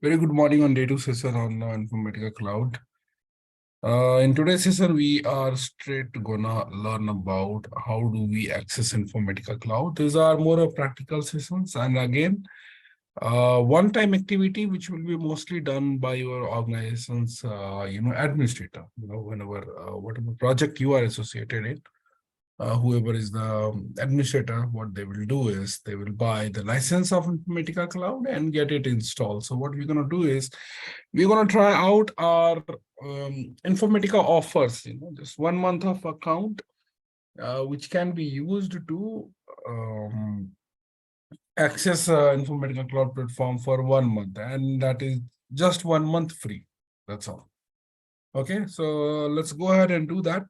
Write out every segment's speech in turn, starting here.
Very good morning on day two session on Informatica Cloud. In today's session, we are straight gonna learn about how do we access Informatica Cloud. These are more of practical sessions, and again, one-time activity which will be mostly done by your organization's, administrator. Whenever whatever project you are associated in, whoever is the administrator, what they will do is they will buy the license of Informatica Cloud and get it installed. So what we're going to do is we're going to try out our Informatica offers, just 1 month of account, which can be used to access Informatica Cloud platform for 1 month, and that is just 1 month free. That's all. Okay, so let's go ahead and do that.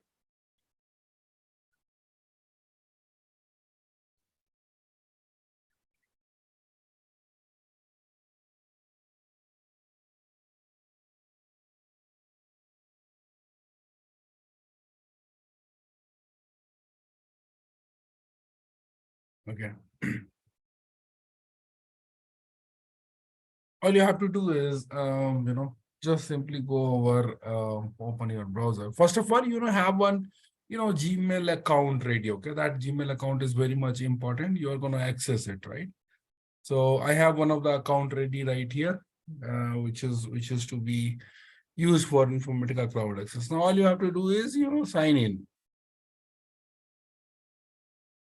Okay. All you have to do is, just simply go over, open your browser. First of all, have one, Gmail account ready. Okay, that Gmail account is very much important. You are going to access it, right? So I have one of the account ready right here, which is to be used for Informatica Cloud access. Now all you have to do is, sign in.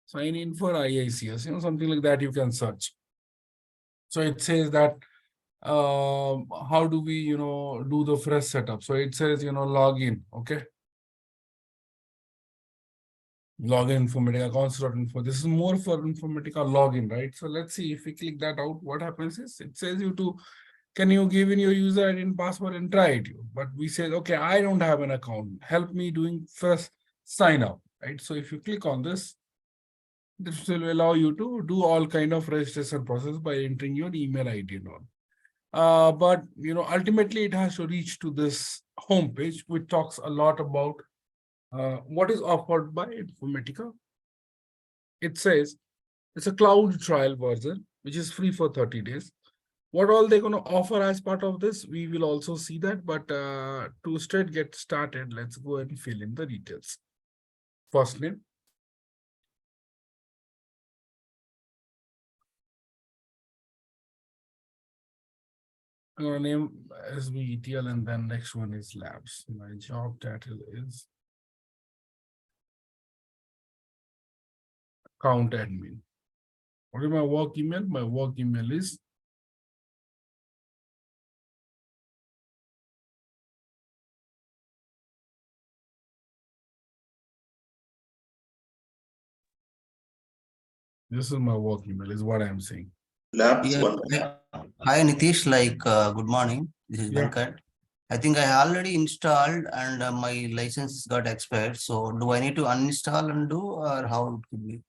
Sign in for IICS, something like that you can search. So it says that how do we do the fresh setup. So it says login. Okay, login Informatica accounts.info. This is more for Informatica login, right? So let's see if we click that out, what happens is it says you to can you give in your user ID and password and try it. But we said, okay, I don't have an account, help me doing first sign up, right? So if you click on this will allow you to do all kind of registration process by entering your email ID and all. But ultimately it has to reach to this homepage, which talks a lot about what is offered by Informatica. It says it's a cloud trial version, which is free for 30 days. What all they're going to offer as part of this, we will also see that. But to straight get started, let's go and fill in the details. First name. I'm going to name SBETL, and then next one is labs. My job title is account admin. What is my work email? My work email is this is my work email, is what I'm saying. Labs yeah, one. Hi Nitish, good morning. This is Venkat. I think I already installed and my license got expired. So do I need to uninstall and do, or how it could be?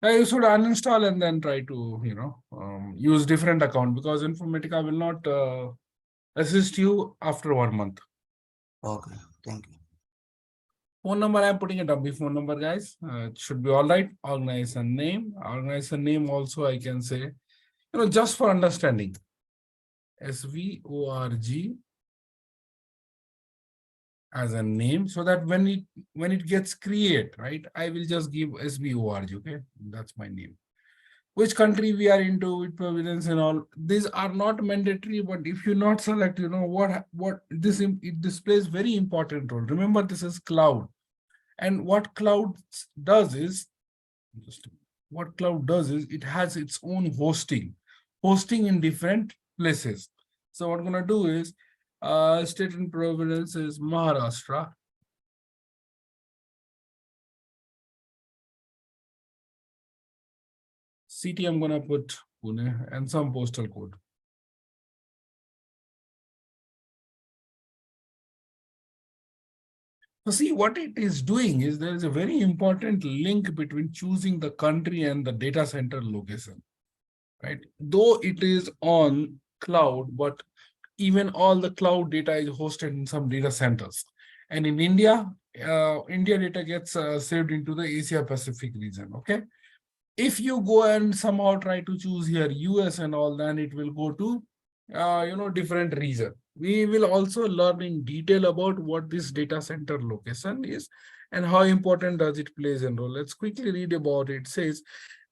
You should uninstall and then try to, use different account, because Informatica will not assist you after 1 month. Okay, thank you. Phone number, I'm putting a dummy phone number, guys. It should be all right. Organization name. Organization name also I can say, just for understanding. SVORG as a name, so that when it gets created, right, I will just give SVORG. Okay, that's my name. Which country we are into, with providence and all. These are not mandatory, but if you not select, what this it displays very important role. Remember, this is cloud, and what cloud does is it has its own hosting in different places. So what I'm gonna do is state and providence is Maharashtra. City, I'm gonna put Pune, and some postal code. So see, what it is doing is there is a very important link between choosing the country and the data center location, right? Though it is on cloud, but even all the cloud data is hosted in some data centers. And in India, India data gets saved into the Asia Pacific region, okay? If you go and somehow try to choose here US and all, then it will go to different region. We will also learn in detail about what this data center location is and how important does it plays in role. Let's quickly read about it. It says,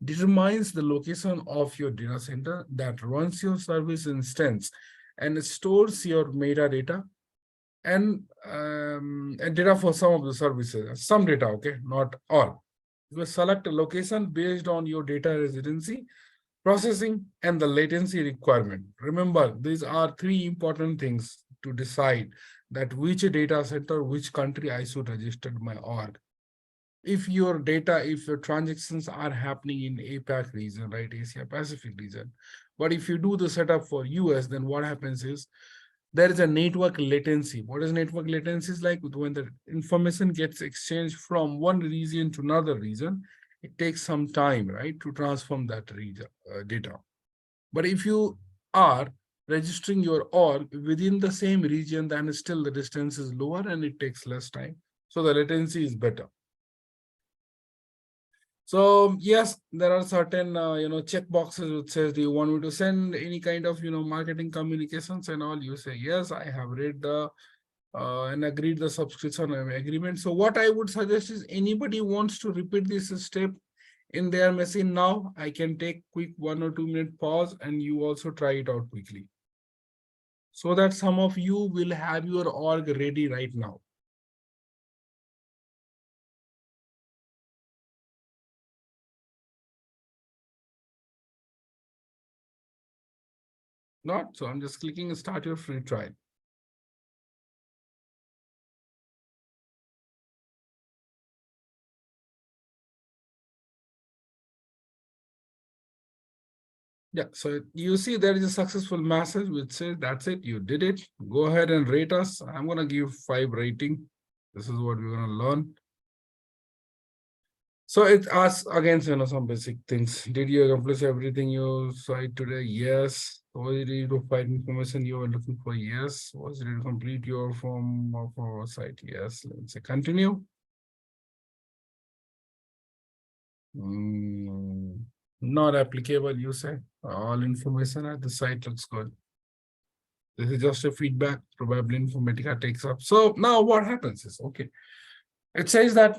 determines the location of your data center that runs your service instance and stores your metadata and data for some of the services. Some data, okay, not all. You will select a location based on your data residency, processing, and the latency requirement. Remember, these are three important things to decide that which data center, which country I should register my org. If your data, if your transactions are happening in APAC region, right, Asia Pacific region, but if you do the setup for US, then what happens is there is a network latency. What is network latency? Is like when the information gets exchanged from one region to another region, it takes some time, right, to transform that region, data. But if you are registering your org within the same region, then still the distance is lower and it takes less time. So the latency is better. So yes, there are certain check boxes which says, do you want me to send any kind of marketing communications and all? You say yes, I have read the and agreed the subscription agreement. So what I would suggest is anybody wants to repeat this step in their machine now, I can take quick 1 or 2 minute pause and you also try it out quickly, so that some of you will have your org ready right now. Not so I'm just clicking start your free trial. Yeah, so you see there is a successful message which says that's it, you did it. Go ahead and rate us. I'm gonna give 5 rating. This is what we're gonna learn. So it asks again, some basic things. Did you accomplish everything you said today? Yes. Was it ready to find information you were looking for? Yes. Was it ready to complete your form of our site? Yes. Let's say continue. Not applicable, you say. All information at the site looks good. This is just a feedback. Probably Informatica takes up. So now what happens is, okay, it says that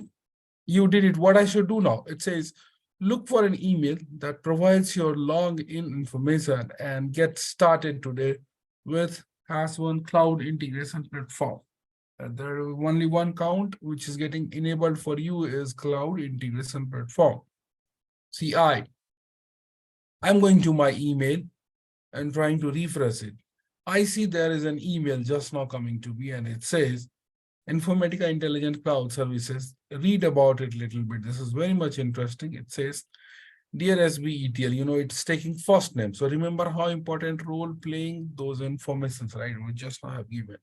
you did it. What I should do now? It says, look for an email that provides your login information and get started today with Has1 Cloud Integration Platform. And there is only one count which is getting enabled for you is Cloud Integration Platform, CI. I'm going to my email and trying to refresh it. I see there is an email just now coming to me and it says, Informatica Intelligent Cloud Services. Read about it a little bit. This is very much interesting. It says, dear SBETL, it's taking first name. So remember how important role playing those informations, right? We just now have given.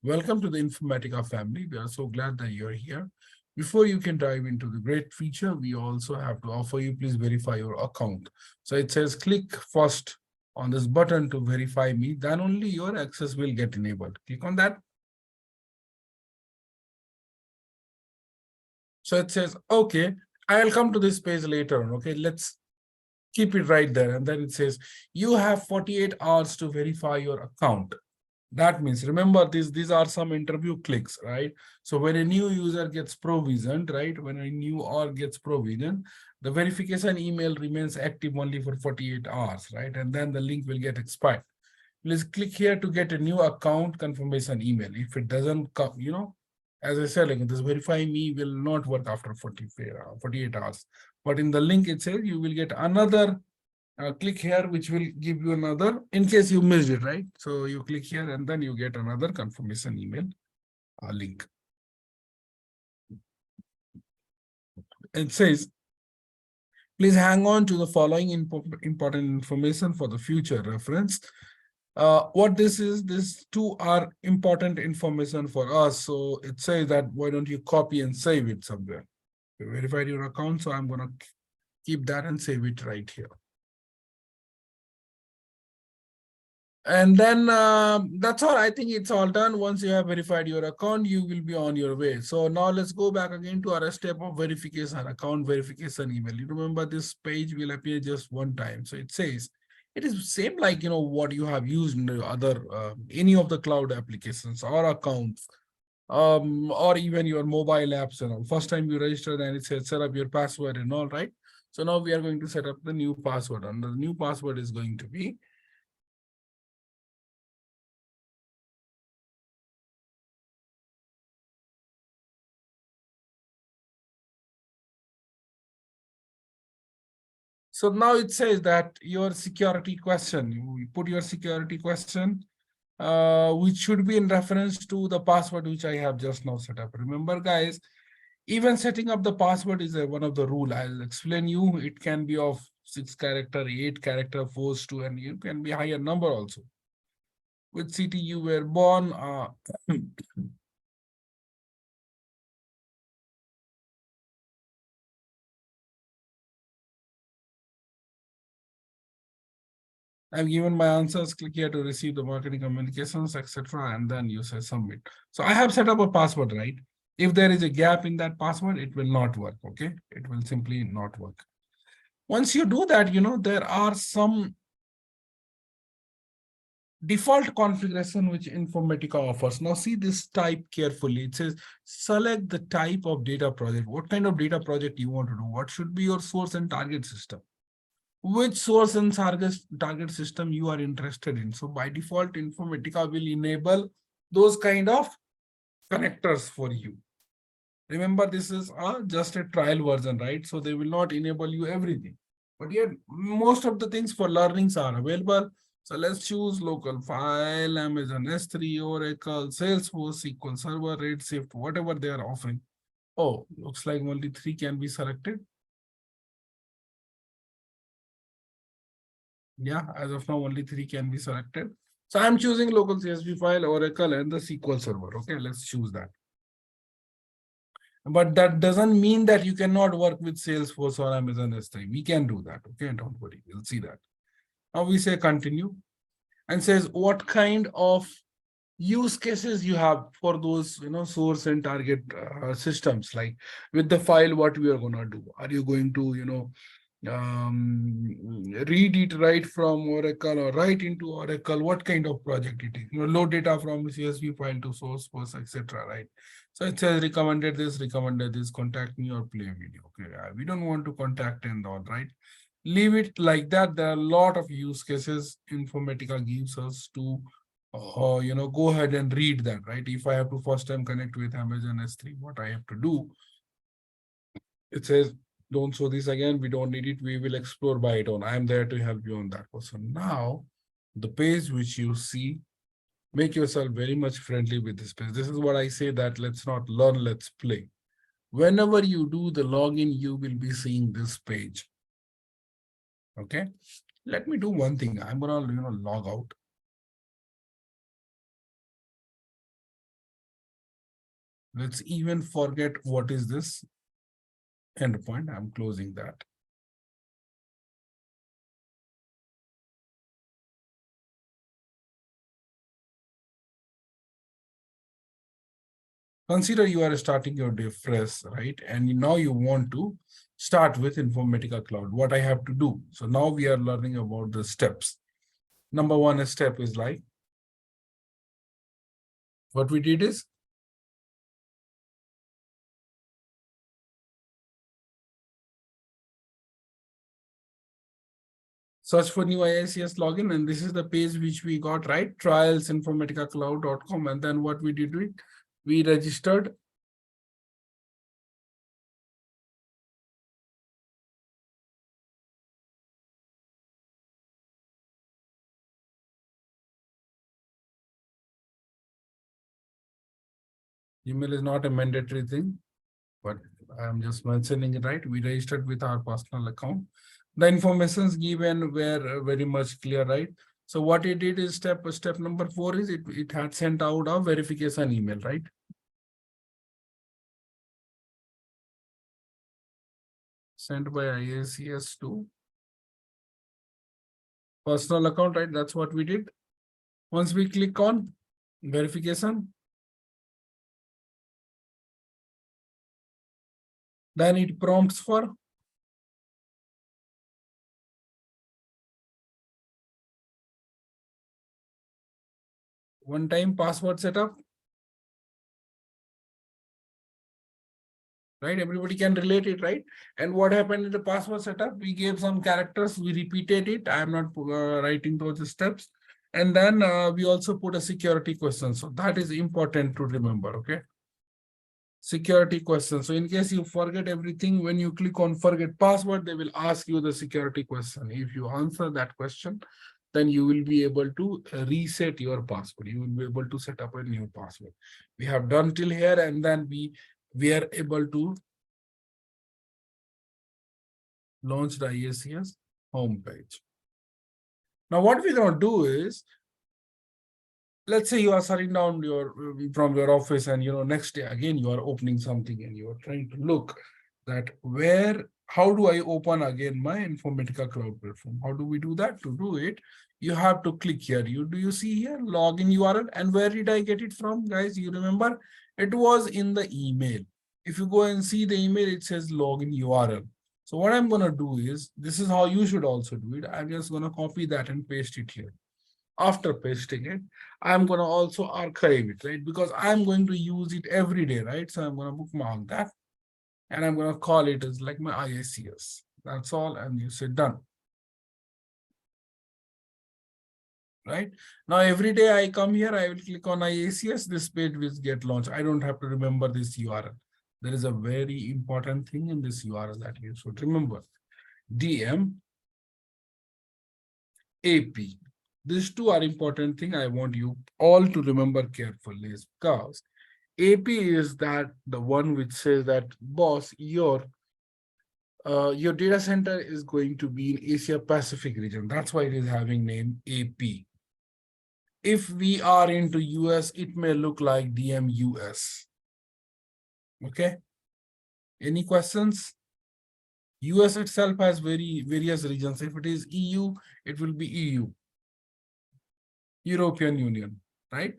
Welcome to the Informatica family. We are so glad that you're here. Before you can dive into the great feature, we also have to offer you, please verify your account. So it says, click first on this button to verify me, then only your access will get enabled. Click on that. So it says, okay, I'll come to this page later on. Okay, let's keep it right there. And then it says, you have 48 hours to verify your account. That means, remember, these are some interview clicks, right? So when a new user gets provisioned, right? When a new org gets provisioned, the verification email remains active only for 48 hours, right? And then the link will get expired. Please click here to get a new account confirmation email. If it doesn't come, as I said, like this verify me will not work after 48 hours. But in the link, it says you will get another click here, which will give you another, in case you missed it, right? So you click here and then you get another confirmation email link. It says, please hang on to the following important information for the future reference. What this is, these two are important information for us. So it says that why don't you copy and save it somewhere? You verified your account, so I'm going to keep that and save it right here. And then that's all. I think it's all done. Once you have verified your account, you will be on your way. So now let's go back again to our step of verification, account verification email. You remember this page will appear just one time. So it says, It is same like, what you have used in the other, any of the cloud applications or accounts, or even your mobile apps and all. First time you register, then it says set up your password and all, right? So now we are going to set up the new password, and the new password is going to be so now it says that your security question, you put your security question, which should be in reference to the password which I have just now set up. Remember, guys, even setting up the password is one of the rule. I'll explain you. It can be of 6 character, 8 character, 4, 2, and you can be higher number also. Which city you were born? I've given my answers. Click here to receive the marketing communications, etc. And then you say submit. So I have set up a password, right? If there is a gap in that password, it will not work. Okay, it will simply not work. Once you do that, there are some default configuration which Informatica offers. Now see this type carefully. It says select the type of data project. What kind of data project you want to do? What should be your source and target system? Which source and target system you are interested in. So by default, Informatica will enable those kind of connectors for you. Remember, this is just a trial version, right? So they will not enable you everything. But yet, most of the things for learnings are available. So let's choose local file, Amazon S3, Oracle, Salesforce, SQL Server, Redshift, whatever they are offering. Oh, looks like only 3 can be selected. Yeah, as of now, only 3 can be selected. So I'm choosing local CSV file, Oracle, and the SQL Server. Okay, let's choose that. But that doesn't mean that you cannot work with Salesforce or Amazon S3. We can do that. Okay, don't worry. We'll see that. Now we say continue and says what kind of use cases you have for those, source and target systems. Like with the file, what we are going to do? Are you going to, read it right from Oracle or right into Oracle? What kind of project it is? Load data from CSV file to source post, etc. Right? So it says recommended this, contact me or play video. Okay, we don't want to contact and all, right? Leave it like that. There are a lot of use cases Informatica gives us to, go ahead and read that, right? If I have to first time connect with Amazon S3, what I have to do? It says, don't show this again. We don't need it. We will explore by it on. I'm there to help you on that. So now the page which you see, make yourself very much friendly with this page. This is what I say, that let's not learn, let's play. Whenever you do the login, you will be seeing this page. Okay. Let me do one thing. I'm gonna, log out. Let's even forget what is this endpoint. I'm closing that. Consider you are starting your day fresh, right? And now you want to start with Informatica Cloud. What I have to do? So now we are learning about the steps. Number one step is like, what we did is, search for new IICS login. And this is the page which we got, right? trialsinformaticacloud.com. And then what we did, we registered. Email is not a mandatory thing, but I'm just mentioning it, right? We registered with our personal account. The informations given were very much clear, right? So what it did is step number 4 is it had sent out a verification email, right? Sent by IICS to personal account, right? That's what we did. Once we click on verification, then it prompts for One-time password setup. Right, everybody can relate it, right? And what happened in the password setup? We gave some characters, we repeated it. I am not writing those steps. And then we also put a security question. So that is important to remember, okay? Security question. So in case you forget everything, when you click on forget password, they will ask you the security question. If you answer that question, then you will be able to reset your password. You will be able to set up a new password. We have done till here, and then we are able to launch the IICS homepage. Now, what we're going to do is, let's say you are shutting down from your office, and next day again you are opening something and you are trying to look that how do I open again my Informatica Cloud Platform? How do we do that? To do it, you have to click here. Do you see here login URL? And where did I get it from, guys? You remember it was in the email. If you go and see the email, it says login URL. So what I'm going to do is, this is how you should also do it. I'm just going to copy that and paste it here. After pasting it, I'm going to also archive it, right? Because I'm going to use it every day, right? So I'm going to bookmark that, and I'm going to call it as like my IICS. That's all, and you say done. Right? Now, every day I come here, I will click on IICS, this page will get launched. I don't have to remember this URL. There is a very important thing in this URL that you should remember. DM AP. These two are important things I want you all to remember carefully, because AP is that the one which says that, boss, your data center is going to be in Asia Pacific region. That's why it is having name AP. If we are into US, it may look like DMUS. Okay. Any questions? US itself has various regions. If it is EU, it will be EU. European Union, right?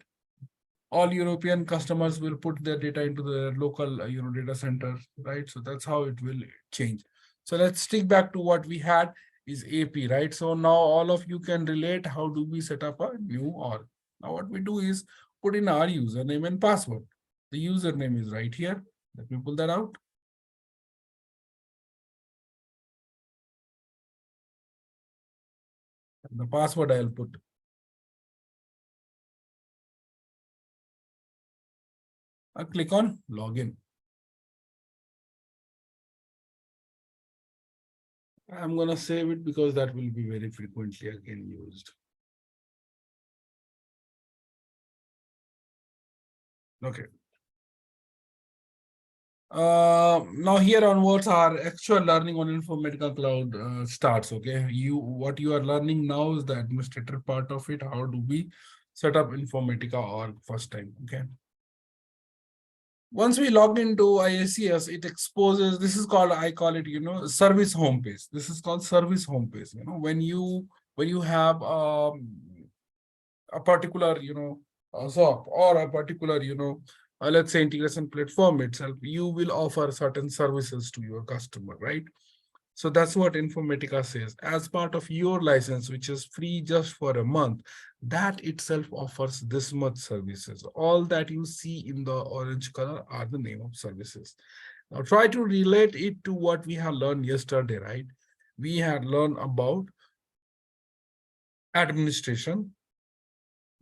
All European customers will put their data into the local data center, right? So that's how it will change. So let's stick back to what we had is AP, right? So now all of you can relate how do we set up a new org. Now what we do is put in our username and password. The username is right here. Let me pull that out. And the password I'll put. I'll click on login. I'm going to save it because that will be very frequently again used. Okay. Now here onwards, our actual learning on Informatica Cloud starts. Okay, what you are learning now is the administrator part of it. How do we set up Informatica org first time? Okay. Once we log into IICS, it exposes. This is called, I call it, service homepage. This is called service homepage. When you have a particular SOP or a particular let's say integration platform itself, you will offer certain services to your customer, right? So that's what Informatica says. As part of your license, which is free just for a month, that itself offers this much services. All that you see in the orange color are the name of services. Now try to relate it to what we have learned yesterday, right? We had learned about administration,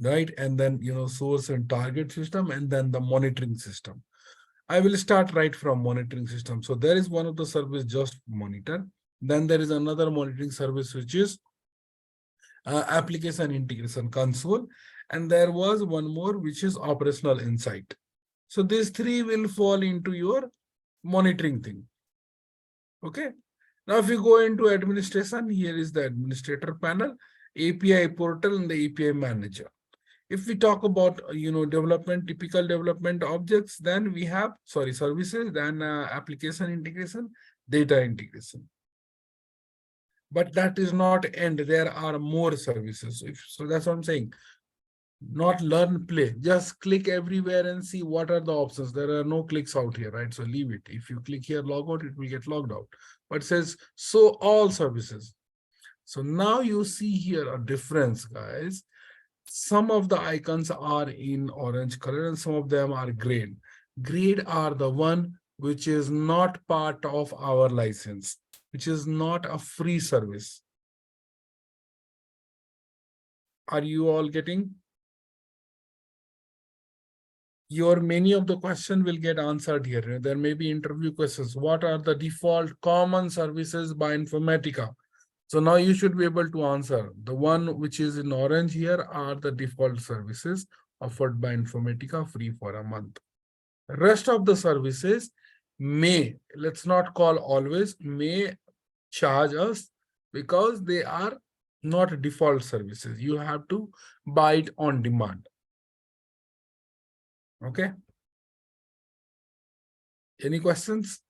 right? And then, source and target system, and then the monitoring system. I will start right from monitoring system. So there is one of the service just monitor. Then there is another monitoring service, which is application integration console. And there was one more, which is operational insight. So these three will fall into your monitoring thing. Okay. Now, if you go into administration, here is the administrator panel, API portal, and the API manager. If we talk about, development, typical development objects, then we have, services, then application integration, data integration. But that is not end. There are more services. So that's what I'm saying. Not learn, play. Just click everywhere and see what are the options. There are no clicks out here, right? So leave it. If you click here, log out, it will get logged out. But it says, so all services. So now you see here a difference, guys. Some of the icons are in orange color and some of them are green. Green are the one which is not part of our license, which is not a free service. Are you all getting? Your many of the question will get answered here. There may be interview questions. What are the default common services by Informatica? So now you should be able to answer. The one which is in orange here are the default services offered by Informatica free for a month. Rest of the services may, let's not call always, may charge us because they are not default services. You have to buy it on demand. Okay. Any questions?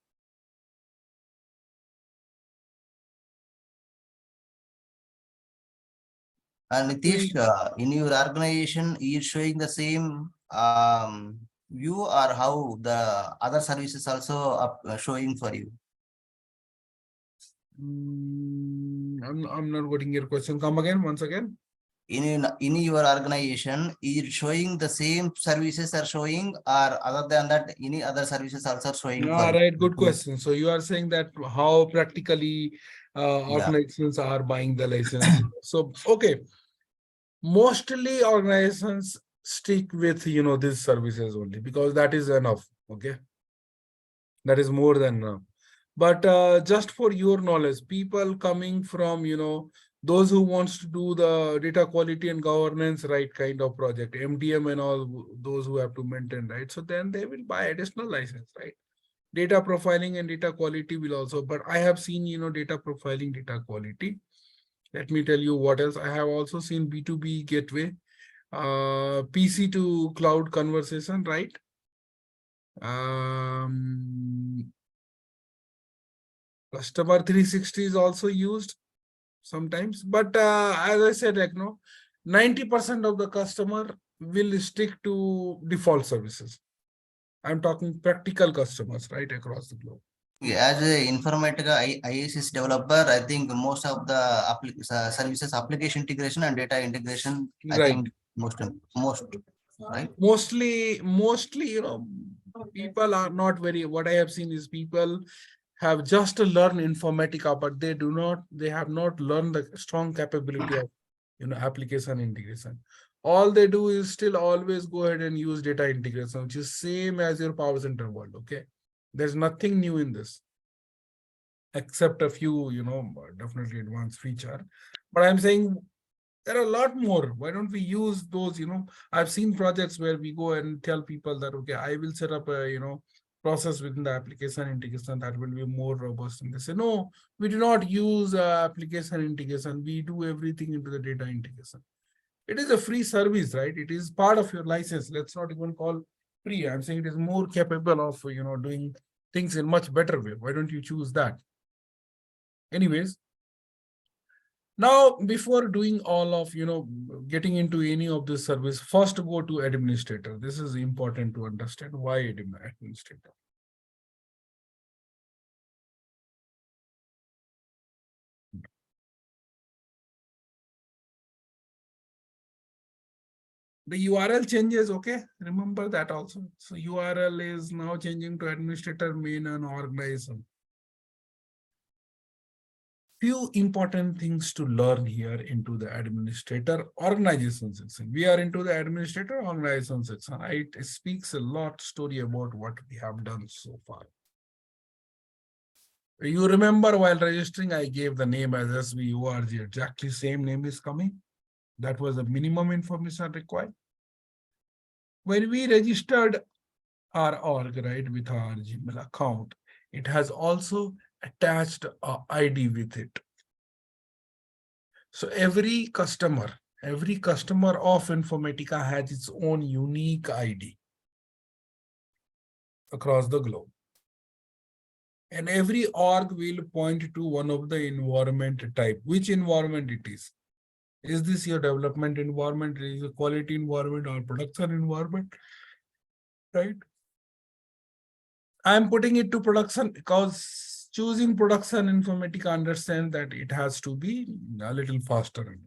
And Nitish, in your organization, is showing the same view, or how the other services also showing for you? I'm not getting your question. Come again, once again. In your organization, is it showing the same services are showing, or other than that, any other services also showing for All you? right, good question. So you are saying that how practically Yeah. organizations are buying the license. So, okay, mostly organizations stick with, these services only because that is enough. Okay. That is more than enough. But just for your knowledge, people coming from, those who wants to do the data quality and governance, right, kind of project, MDM and all those who have to maintain, right? So then they will buy additional license, right? Data profiling and data quality will also, but I have seen, data profiling, data quality. Let me tell you what else. I have also seen B2B gateway, PC to cloud conversation, right? Customer 360 is also used sometimes, but as I said, 90% of the customer will stick to default services. I'm talking practical customers right across the globe. As a Informatica IICS developer, I think most of the services, application integration and data integration, I Right. think most, right? Mostly, people are not very, what I have seen is people have just learned Informatica, but they have not learned the strong capability of, application integration. All they do is still always go ahead and use data integration, which is same as your Power Center world. Okay. There's nothing new in this, except a few, definitely advanced feature. But I'm saying there are a lot more. Why don't we use those? I've seen projects where we go and tell people that, okay, I will set up a, process within the application integration that will be more robust. And they say, no, we do not use application integration. We do everything into the data integration. It is a free service, right? It is part of your license. Let's not even call free. I'm saying it is more capable of, doing things in much better way. Why don't you choose that? Anyways, now, before doing all of, getting into any of this service, first go to administrator. This is important to understand why administrator. The URL changes, okay? Remember that also. So URL is now changing to administrator, main and organization. Few important things to learn here into the administrator organization section. We are into the administrator organization section. It speaks a lot story about what we have done so far. You remember while registering, I gave the name as SVORG. Exactly same name is coming. That was the minimum information required. When we registered our org, right, with our Gmail account, it has also attached a ID with it. So every customer of Informatica has its own unique ID across the globe. And every org will point to one of the environment type. Which environment it is? Is this your development environment? Is it a quality environment or production environment? Right? I'm putting it to production because choosing production Informatica understand that it has to be a little faster.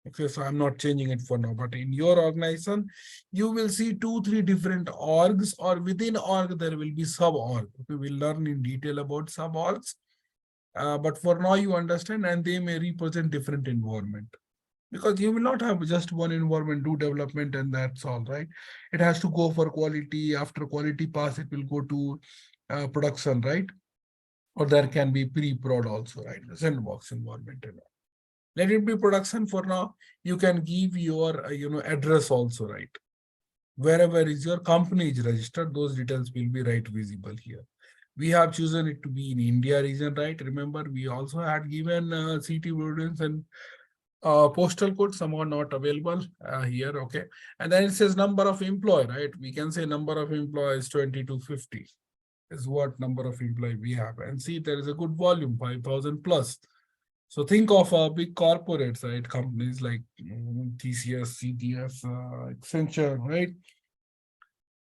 Okay, so I'm not changing it for now, but in your organization, you will see 2, 3 different orgs, or within org, there will be sub org. Okay, we'll learn in detail about sub orgs. But for now, you understand, and they may represent different environment, because you will not have just one environment, do development, and that's all, right? It has to go for quality. After quality pass, it will go to production, right? Or there can be pre-prod also, right? The sandbox environment and all. Let it be production for now. You can give your address also, right? Wherever is your company is registered, those details will be right visible here. We have chosen it to be in India region, right? Remember, we also had given city burdens and postal code, some are not available here, okay? And then it says number of employee, right? We can say number of employees 20 to 50 is what number of employee we have. And see, there is a good volume, 5,000 plus. So think of big corporates, right? Companies like TCS, CTS, Accenture, right?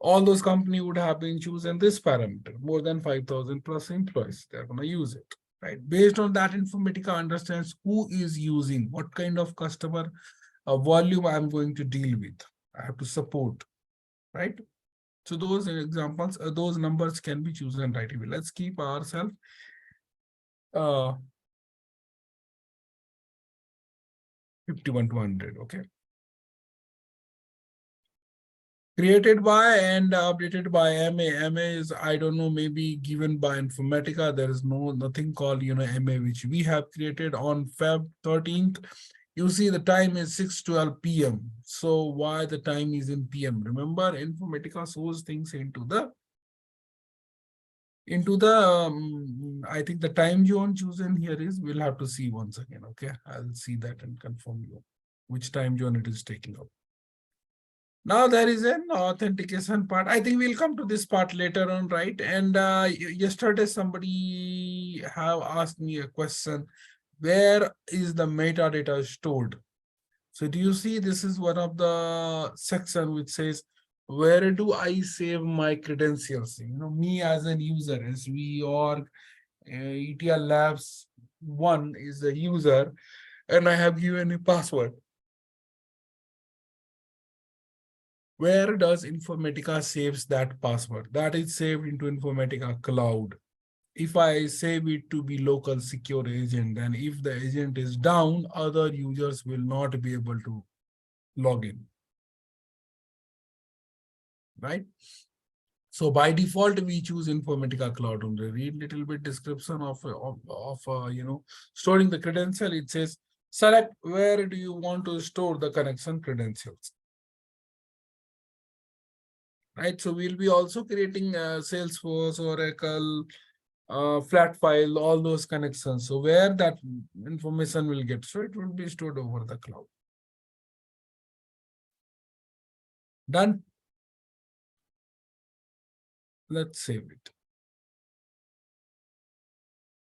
All those companies would have been chosen this parameter, more than 5,000 plus employees. They're going to use it, right? Based on that, Informatica understands who is using, what kind of customer volume I'm going to deal with. I have to support, right? So those examples, those numbers can be chosen right away. Let's keep ourselves uh, 51 to 100, okay? Created by and updated by MA. MA is, I don't know, maybe given by Informatica. There is nothing called, MA, which we have created on Feb 13th. You see the time is 6:12 p.m. So why the time is in PM? Remember, Informatica shows things into the I think the time zone chosen here is, we'll have to see once again, okay? I'll see that and confirm you which time zone it is taking up. Now there is an authentication part. I think we'll come to this part later on, right? And yesterday somebody have asked me a question, where is the metadata stored? So do you see this is one of the section which says, where do I save my credentials? Me as an user, as we org, ETL Labs 1 is the user, and I have given a password. Where does Informatica saves that password? That is saved into Informatica Cloud. If I save it to be local secure agent, then if the agent is down, other users will not be able to log in, right? So by default, we choose Informatica Cloud only. Read little bit description of storing the credential. It says, select where do you want to store the connection credentials. Right, so we'll be also creating Salesforce, Oracle, flat file, all those connections. So where that information will get, so it will be stored over the cloud. Done. Let's save it.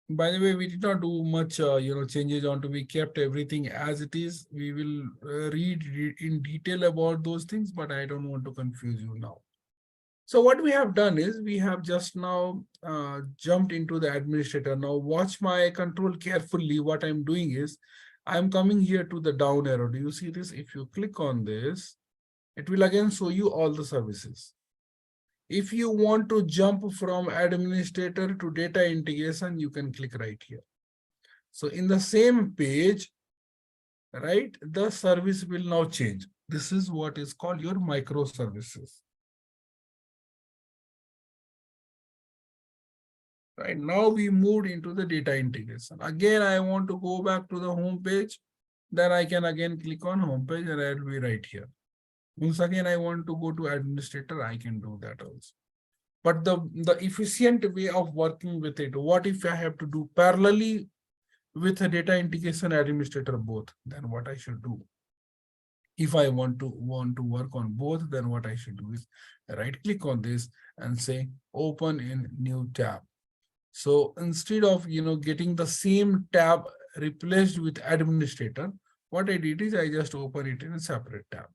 By the way, we did not do much, changes onto. We kept everything as it is. We will read in detail about those things, but I don't want to confuse you now. So what we have done is we have just now jumped into the administrator. Now watch my control carefully. What I'm doing is I'm coming here to the down arrow. Do you see this? If you click on this, it will again show you all the services. If you want to jump from administrator to data integration, you can click right here. So in the same page, right, the service will now change. This is what is called your microservices. Right now we moved into the data integration. Again, I want to go back to the home page. Then I can again click on home page and I'll be right here. Once again, I want to go to administrator, I can do that also. But the efficient way of working with it, what if I have to do parallelly with a data integration administrator both? Then what I should do? If I want to work on both, then what I should do is right click on this and say open in new tab. So instead of getting the same tab replaced with administrator, what I did is I just open it in a separate tab.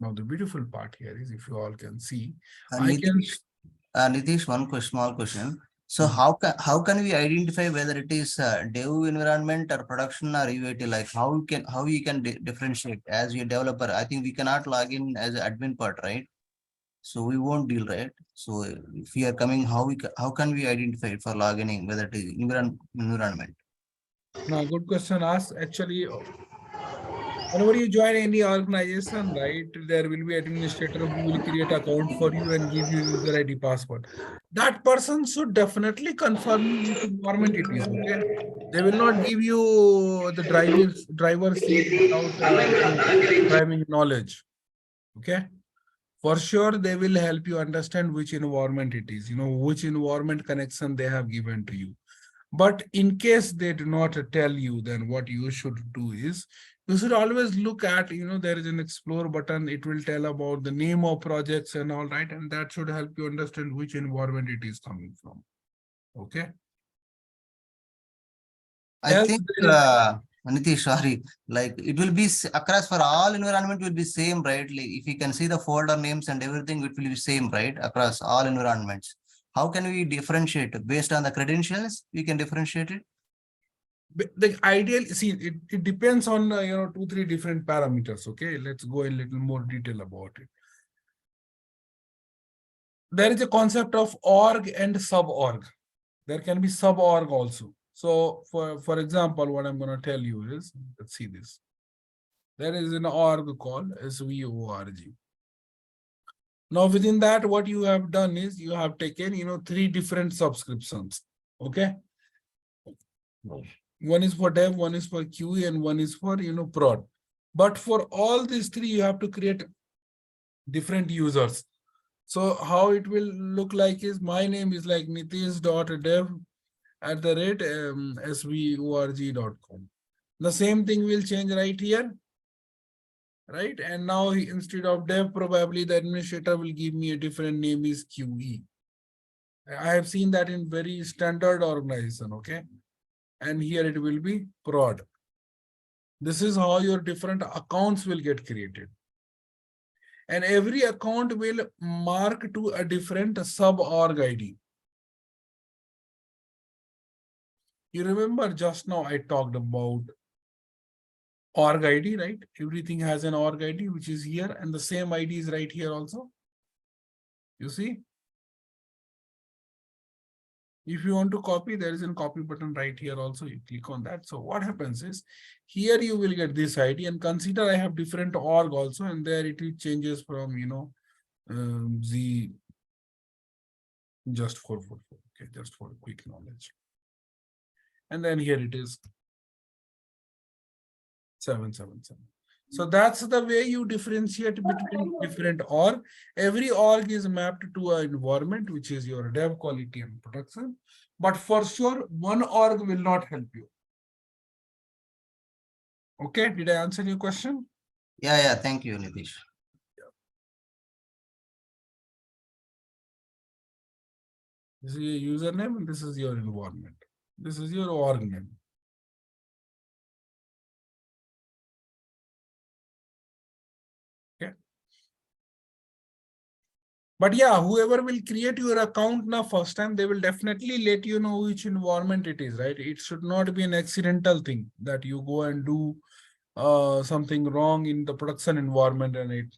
Now the beautiful part here is, if you all can see, I can. Nitish, one small question. So how can we identify whether it is dev environment or production or UAT? Like how you can differentiate as a developer? I think we cannot log in as an admin part, right? So we won't deal, right? So if we are coming, how can we identify it for logging whether it is environment? Now, good question asked. Actually, whenever you join any organization, right, there will be administrator who will create account for you and give you user ID password. That person should definitely confirm you which environment it is. Okay, they will not give you the driver seat without any driving knowledge. Okay, for sure they will help you understand which environment it is. You know which environment connection they have given to you. But in case they do not tell you, then what you should do is you should always look at, there is an explore button. It will tell about the name of projects and all, right? And that should help you understand which environment it is coming from. Okay. I Else think, there is, Nitish, sorry, like it will be across for all environment will be same, right? Like if you can see the folder names and everything, it will be same, right? Across all environments. How can we differentiate based on the credentials? We can differentiate it. the ideal, see, it depends on, 2, 3 different parameters. Okay. Let's go a little more detail about it. There is a concept of org and sub-org. There can be sub-org also. So for example, what I'm going to tell you is, let's see this. There is an org called SVORG. Now within that, what you have done is you have taken, 3 different subscriptions. Okay. One is for dev, one is for QE, and one is for, prod. But for all these 3, you have to create different users. So how it will look like is my name is like nitish.dev@svorg.com. The same thing will change right here. Right. And now instead of dev, probably the administrator will give me a different name is QE. I have seen that in very standard organization. Okay. And here it will be prod. This is how your different accounts will get created. And every account will mark to a different sub-org ID. You remember just now I talked about org ID, right? Everything has an org ID, which is here, and the same ID is right here also. You see? If you want to copy, there is a copy button right here also. You click on that. So what happens is, here you will get this ID, and consider I have different org also, and there it changes from, Z just 444. Okay, just for quick knowledge. And then here it is 777. So that's the way you differentiate between different org. Every org is mapped to an environment, which is your dev, quality, and production. But for sure, one org will not help you. Okay, did I answer your question? Yeah. Thank you, Nitish. This is your username, and this is your environment. This is your org name. Okay. But yeah, whoever will create your account now first time, they will definitely let you know which environment it is, right? It should not be an accidental thing that you go and do something wrong in the production environment and it.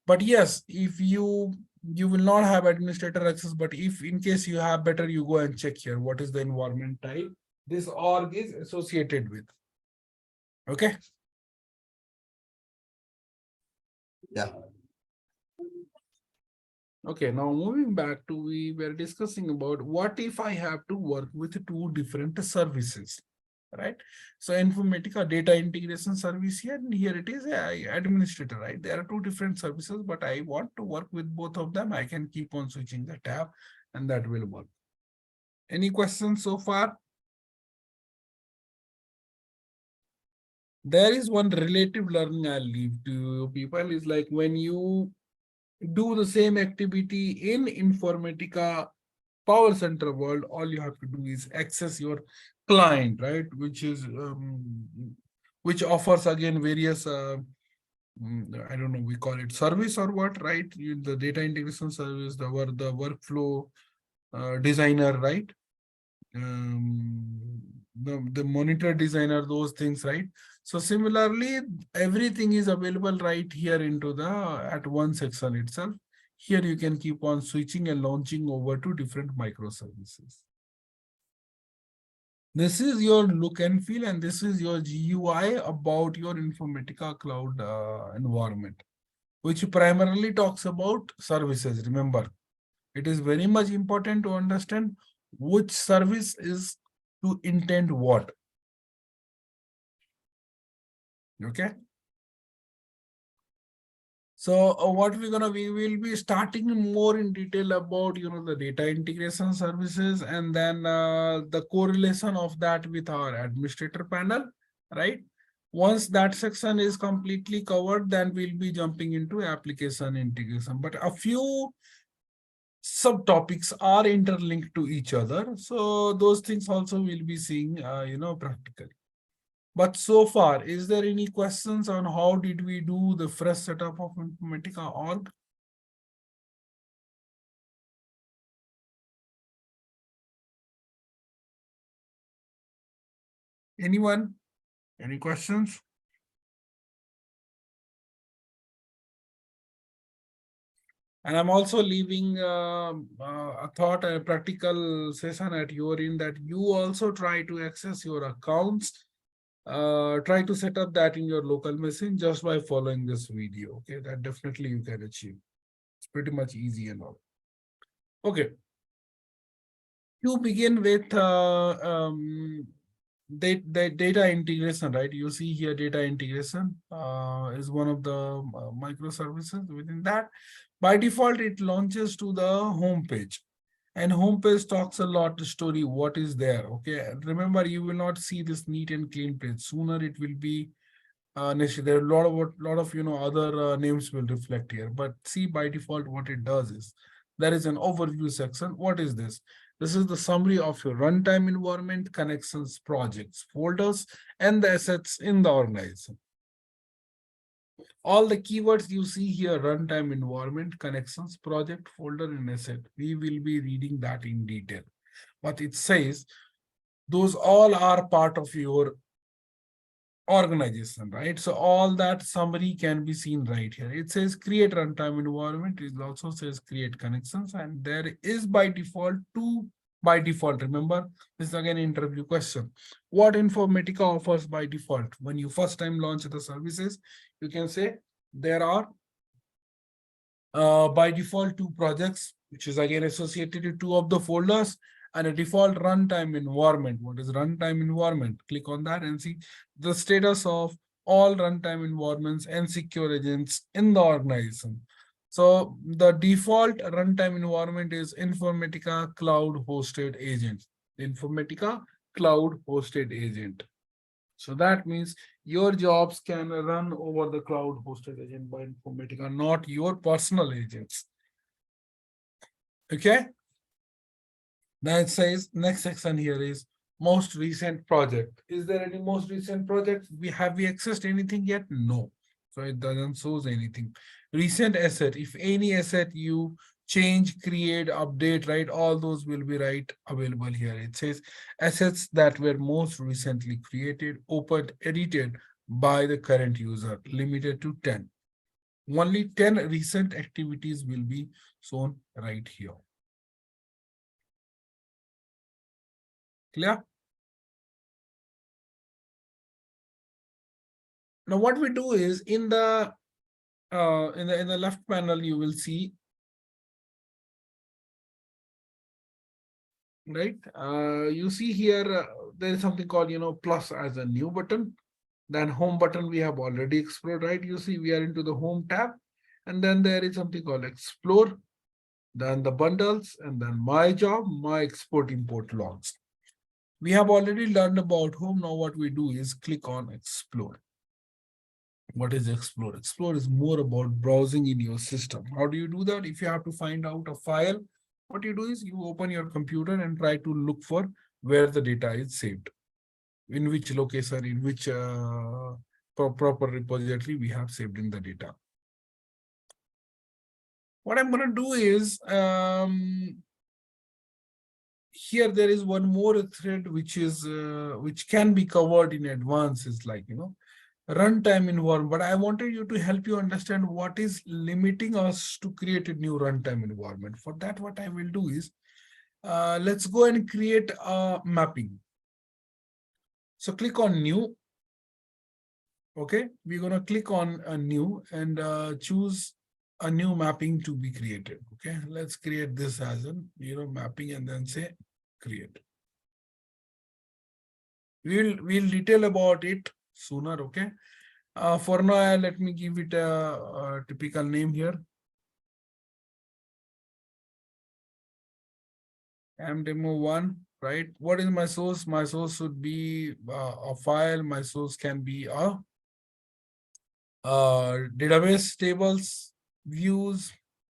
But yes, if you will not have administrator access, but if in case you have, better you go and check here what is the environment type this org is associated with. Okay. Yeah. Okay, now moving back to, we were discussing about what if I have to work with 2 different services, right? So Informatica data integration service here, and here it is administrator, right? There are 2 different services, but I want to work with both of them. I can keep on switching the tab and that will work. Any questions so far? There is one relative learning I'll leave to people is like when you do the same activity in Informatica Power Center world, all you have to do is access your client, right? Which offers again various, I don't know, we call it service or what, right? The data integration service, the workflow designer, right? the monitor designer, those things, right? So similarly, everything is available right here into the at one section itself. Here you can keep on switching and launching over to different microservices. This is your look and feel, and this is your GUI about your Informatica cloud environment, which primarily talks about services. Remember, it is very much important to understand which service is to intend what. Okay. So what we will be starting more in detail about the data integration services, and then the correlation of that with our administrator panel, right? Once that section is completely covered, then we'll be jumping into application integration. But a few subtopics are interlinked to each other, so those things also we'll be seeing practically. But so far, is there any questions on how did we do the fresh setup of Informatica org? Anyone? Any questions? And I'm also leaving a thought, a practical session at your end, that you also try to access your accounts. Try to set up that in your local machine just by following this video. Okay, that definitely you can achieve. It's pretty much easy and all. Okay. To begin with, the data integration, right? You see here data integration is one of the microservices within that. By default, it launches to the home page. And home page talks a lot the story, what is there. Okay. Remember, you will not see this neat and clean page. Sooner it will be there are a lot of other names will reflect here. But see, by default, what it does is there is an overview section. What is this? This is the summary of your runtime environment, connections, projects, folders, and the assets in the organization. All the keywords you see here: runtime environment, connections, project, folder, and asset. We will be reading that in detail. But it says those all are part of your organization, right? So all that summary can be seen right here. It says create runtime environment. It also says create connections, and there is by default two. By default, remember, this is again an interview question. What Informatica offers by default? When you first time launch the services, you can say there are by default two projects, which is again associated with two of the folders, and a default runtime environment. What is runtime environment? Click on that and see the status of all runtime environments and secure agents in the organization. So the default runtime environment is Informatica Cloud Hosted Agent. Informatica Cloud Hosted Agent. So that means your jobs can run over the cloud hosted agent by Informatica, not your personal agents. Okay. Now it says next section here is most recent project. Is there any most recent project? Have we accessed anything yet? No. So it doesn't shows anything. Recent asset. If any asset you change, create, update, right? All those will be right available here. It says assets that were most recently created, opened, edited by the current user, limited to 10. Only 10 recent activities will be shown right here. Clear? Now what we do is in the left panel you will see, right? You see here there is something called plus as a new button. Then home button we have already explored, right? You see we are into the home tab, and then there is something called explore, then the bundles, and then my job, my export import logs. We have already learned about home. Now what we do is click on explore. What is explore? Explore is more about browsing in your system. How do you do that? If you have to find out a file, what you do is you open your computer and try to look for where the data is saved, in which location, in which proper repository we have saved in the data. What I'm going to do is here there is one more thread which is which can be covered in advance, is like, runtime environment. But I wanted you to help you understand what is limiting us to create a new runtime environment. For that, what I will do is, let's go and create a mapping. So click on new. Okay, we're gonna click on a new and choose a new mapping to be created. Okay, let's create this as an mapping and then say create. We'll detail about it sooner. Okay. For now, let me give it a typical name here. Demo1, right? What is my source? My source should be a file. My source can be a database, tables, views,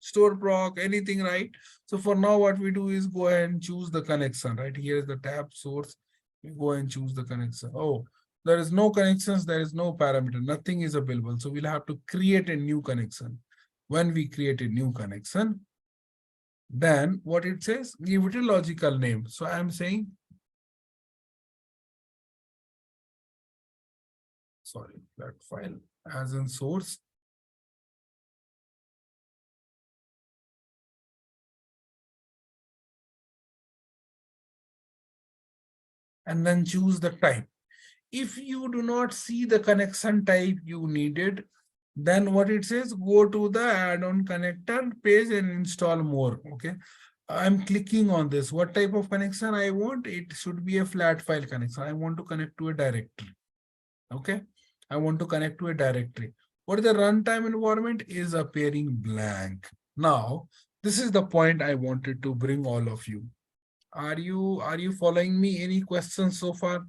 store proc, anything, right? So for now, what we do is go ahead and choose the connection, right? Here is the tab source. We go and choose the connection. Oh, there is no connections. There is no parameter. Nothing is available. So we'll have to create a new connection. When we create a new connection, then what it says, give it a logical name. So I'm saying, sorry, that file as in source. And then choose the type. If you do not see the connection type you needed, then what it says, go to the add-on connector page and install more. Okay. I'm clicking on this. What type of connection I want? It should be a flat file connection. I want to connect to a directory. Okay. I want to connect to a directory. What is the runtime environment is appearing blank. Now, this is the point I wanted to bring all of you. Are you following me? Any questions so far?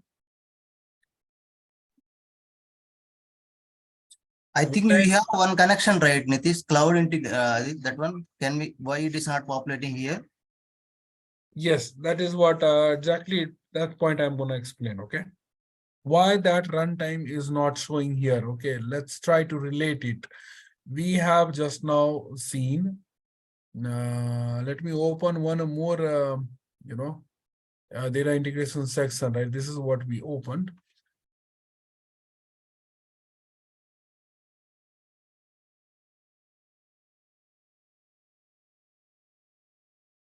I think we have one connection, right? Nitish, cloud that one. Can we? Why it is not populating here? Yes, that is what exactly that point I'm going to explain. Okay. Why that runtime is not showing here. Okay. Let's try to relate it. We have just now seen. Let me open one more, data integration section, right? This is what we opened.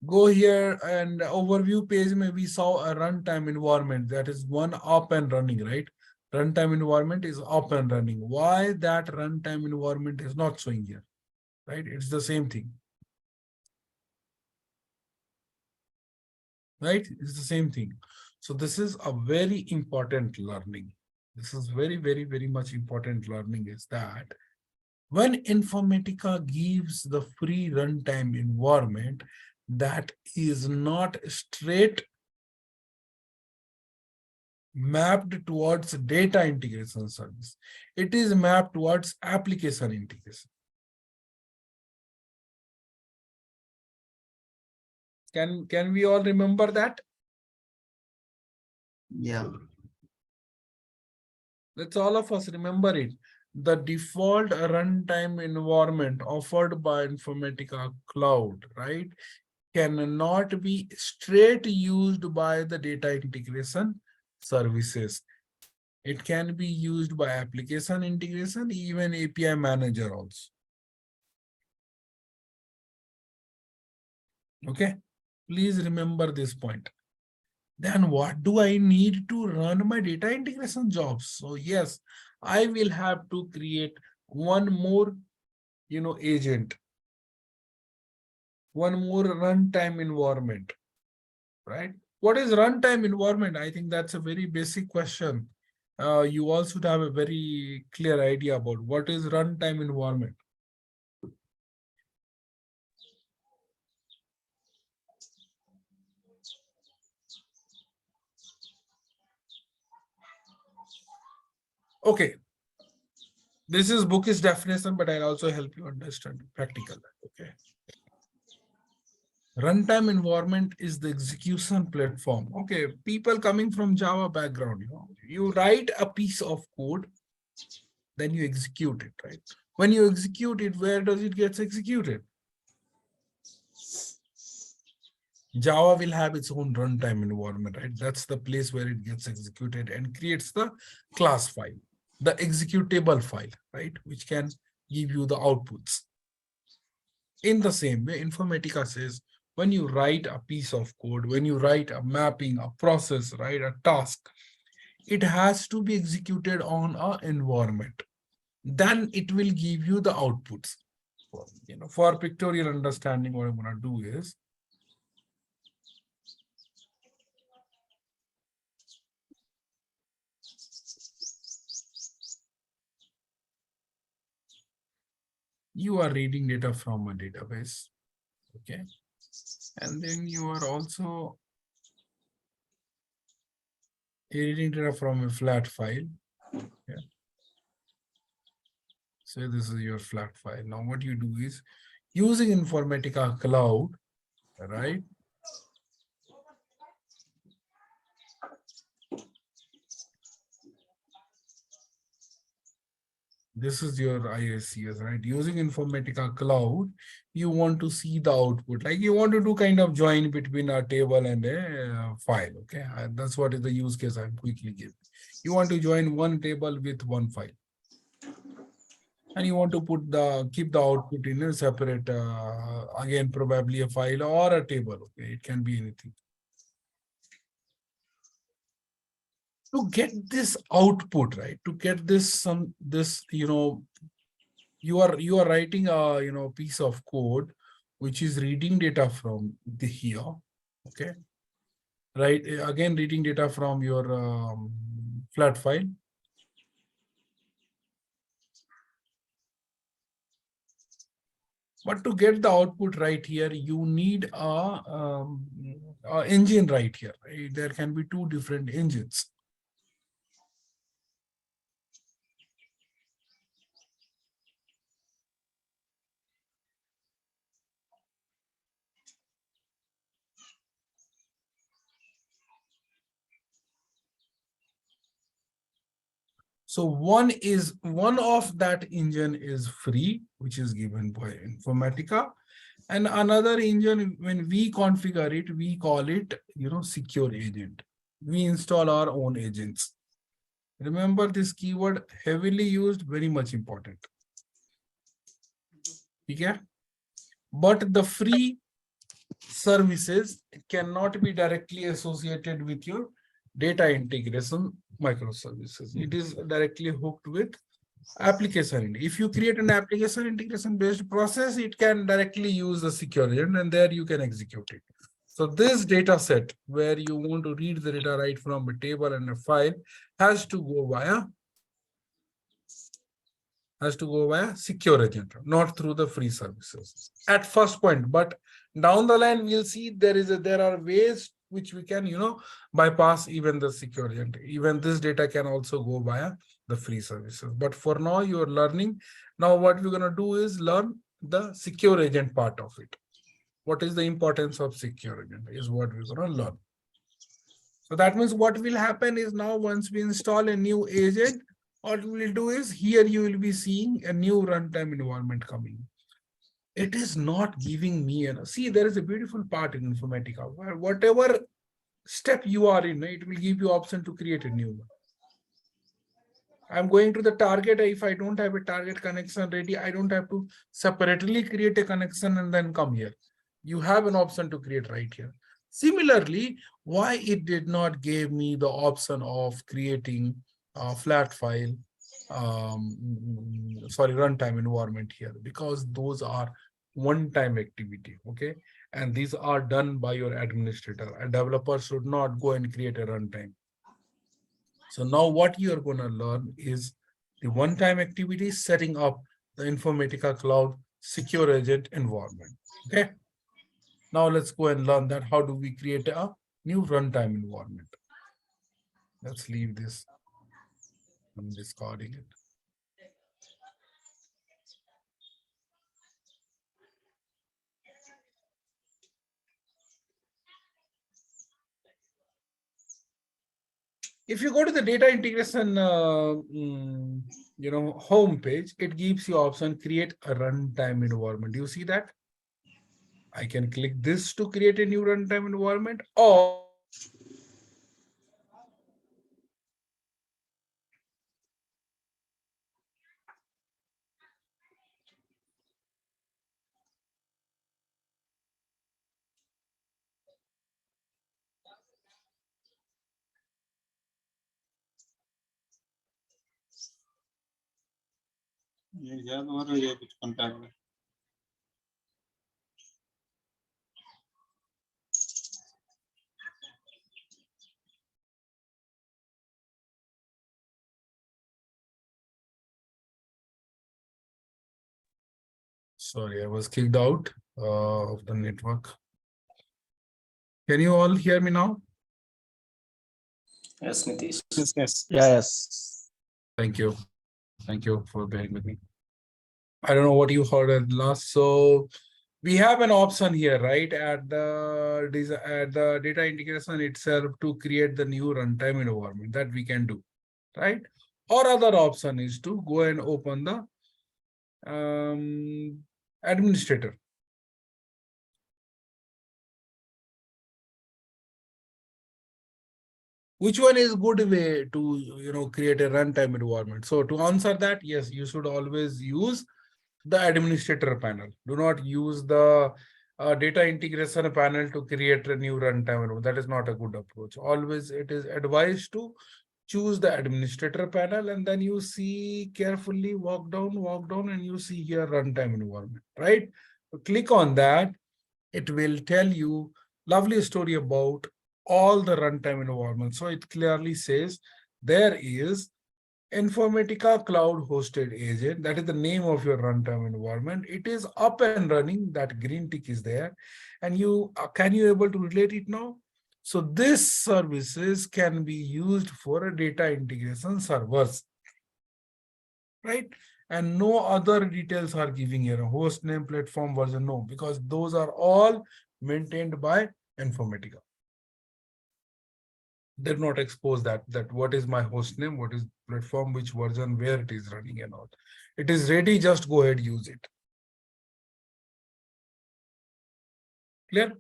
Go here and overview page, we saw a runtime environment that is one up and running, right? Runtime environment is up and running. Why that runtime environment is not showing here, right? It's the same thing, right? It's the same thing. So this is a very important learning. This is very, very, very much important learning is that when Informatica gives the free runtime environment, that is not straight mapped towards data integration service. It is mapped towards application integration. Can we all remember that? Yeah. Let's all of us remember it. The default runtime environment offered by Informatica Cloud, right, cannot be straight used by the data integration services. It can be used by application integration, even API manager also. Okay, please remember this point. Then what do I need to run my data integration jobs? So yes, I will have to create one more, agent, one more runtime environment, right? What is runtime environment? I think that's a very basic question. You all should have a very clear idea about what is runtime environment. Okay, this is book's definition, but I'll also help you understand practical. Okay. Runtime environment is the execution platform. Okay, people coming from Java background, you write a piece of code, then you execute it, right? When you execute it, where does it get executed? Java will have its own runtime environment, right? That's the place where it gets executed and creates the class file, the executable file, right? Which can give you the outputs. In the same way, Informatica says when you write a piece of code, when you write a mapping, a process, right, a task, it has to be executed on an environment. Then it will give you the outputs. For pictorial understanding, what I'm going to do is you are reading data from a database, okay? And then you are also reading data from a flat file. Yeah. So this is your flat file. Now what you do is using Informatica Cloud, right? This is your IICS, right? Using Informatica Cloud, you want to see the output. Like you want to do kind of join between a table and a file, okay? And that's what is the use case I'm quickly giving. You want to join one table with one file. And you want to keep the output in a separate, again, probably a file or a table, okay? It can be anything. To get this output, right? To get this, you are writing a piece of code which is reading data from the here, okay, right? Again, reading data from your flat file. But to get the output right here, you need a engine right here, right? There can be two different engines. So one of that engine is free, which is given by Informatica. And another engine, when we configure it, we call it, secure agent. We install our own agents. Remember this keyword, heavily used, very much important. Okay? But the free services cannot be directly associated with your data integration microservices. It is directly hooked with application. If you create an application integration based process, it can directly use the secure agent and there you can execute it. So this data set where you want to read the data right from a table and a file has to go via secure agent, not through the free services at first point. But down the line, we'll see there are ways which we can, bypass even the secure agent. Even this data can also go via the free services. But for now, you're learning. Now, what we're going to do is learn the secure agent part of it. What is the importance of secure agent is what we're going to learn. So that means what will happen is now once we install a new agent, what we will do is here you will be seeing a new runtime environment coming. It is not giving me see, there is a beautiful part in Informatica where whatever step you are in, it will give you option to create a new one. I'm going to the target. If I don't have a target connection ready, I don't have to separately create a connection and then come here. You have an option to create right here. Similarly, why it did not give me the option of creating a flat file, runtime environment here, because those are one-time activity, okay? And these are done by your administrator. A developer should not go and create a runtime. So now what you're going to learn is the one-time activity setting up the Informatica Cloud Secure Agent environment. Okay. Now let's go and learn that how do we create a new runtime environment. Let's leave this. I'm discarding it. If you go to the data integration, home page, it gives you option create a runtime environment. Do you see that? I can click this to create a new runtime environment, or sorry, I was kicked out of the network. Can you all hear me now? Yes, Nitish. Yes. Yes. Thank you. Thank you for bearing with me. I don't know what you heard at last. So we have an option here, right, at the data integration itself to create the new runtime environment that we can do, right? Or other option is to go and open the administrator. Which one is good way to create a runtime environment? So to answer that, yes, you should always use the administrator panel. Do not use the data integration panel to create a new runtime environment. That is not a good approach. Always it is advised to choose the administrator panel, and then you see carefully walk down, and you see here runtime environment, right? So click on that. It will tell you lovely story about all the runtime environment. So it clearly says there is Informatica Cloud Hosted Agent. That is the name of your runtime environment. It is up and running. That green tick is there. And can you able to relate it now? So this services can be used for a data integration servers, right? And no other details are giving here, host name, platform version, no, because those are all maintained by Informatica. Did not expose that what is my host name, what is platform, which version, where it is running and all. It is ready, just go ahead, use it. Clear?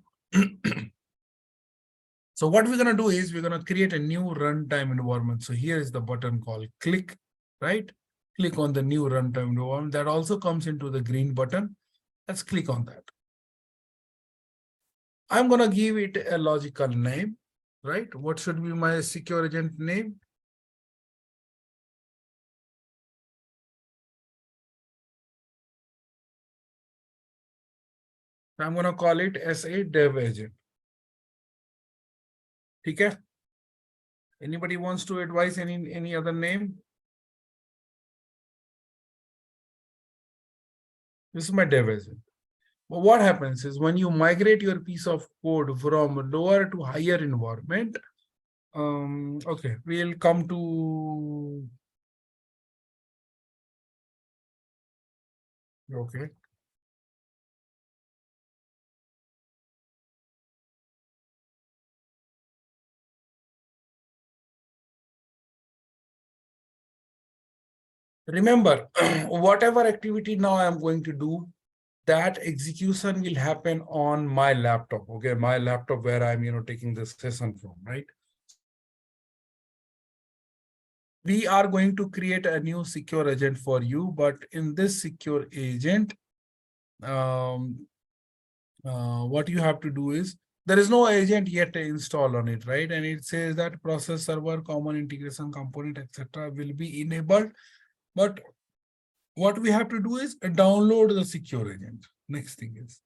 So what we're going to do is we're going to create a new runtime environment. So here is the button called click, right? Click on the new runtime environment. That also comes into the green button. Let's click on that. I'm going to give it a logical name, right? What should be my secure agent name? I'm going to call it SA dev agent. Okay. Anybody wants to advise any other name? This is my dev agent. But what happens is when you migrate your piece of code from lower to higher environment, okay, we'll come to, okay. Remember, whatever activity now I'm going to do, that execution will happen on my laptop, okay? My laptop where I'm, taking the session from, right? We are going to create a new secure agent for you, but in this secure agent, what you have to do is, there is no agent yet installed on it, right? And it says that process server, common integration component, etc. will be enabled. But what we have to do is download the secure agent. Next thing is,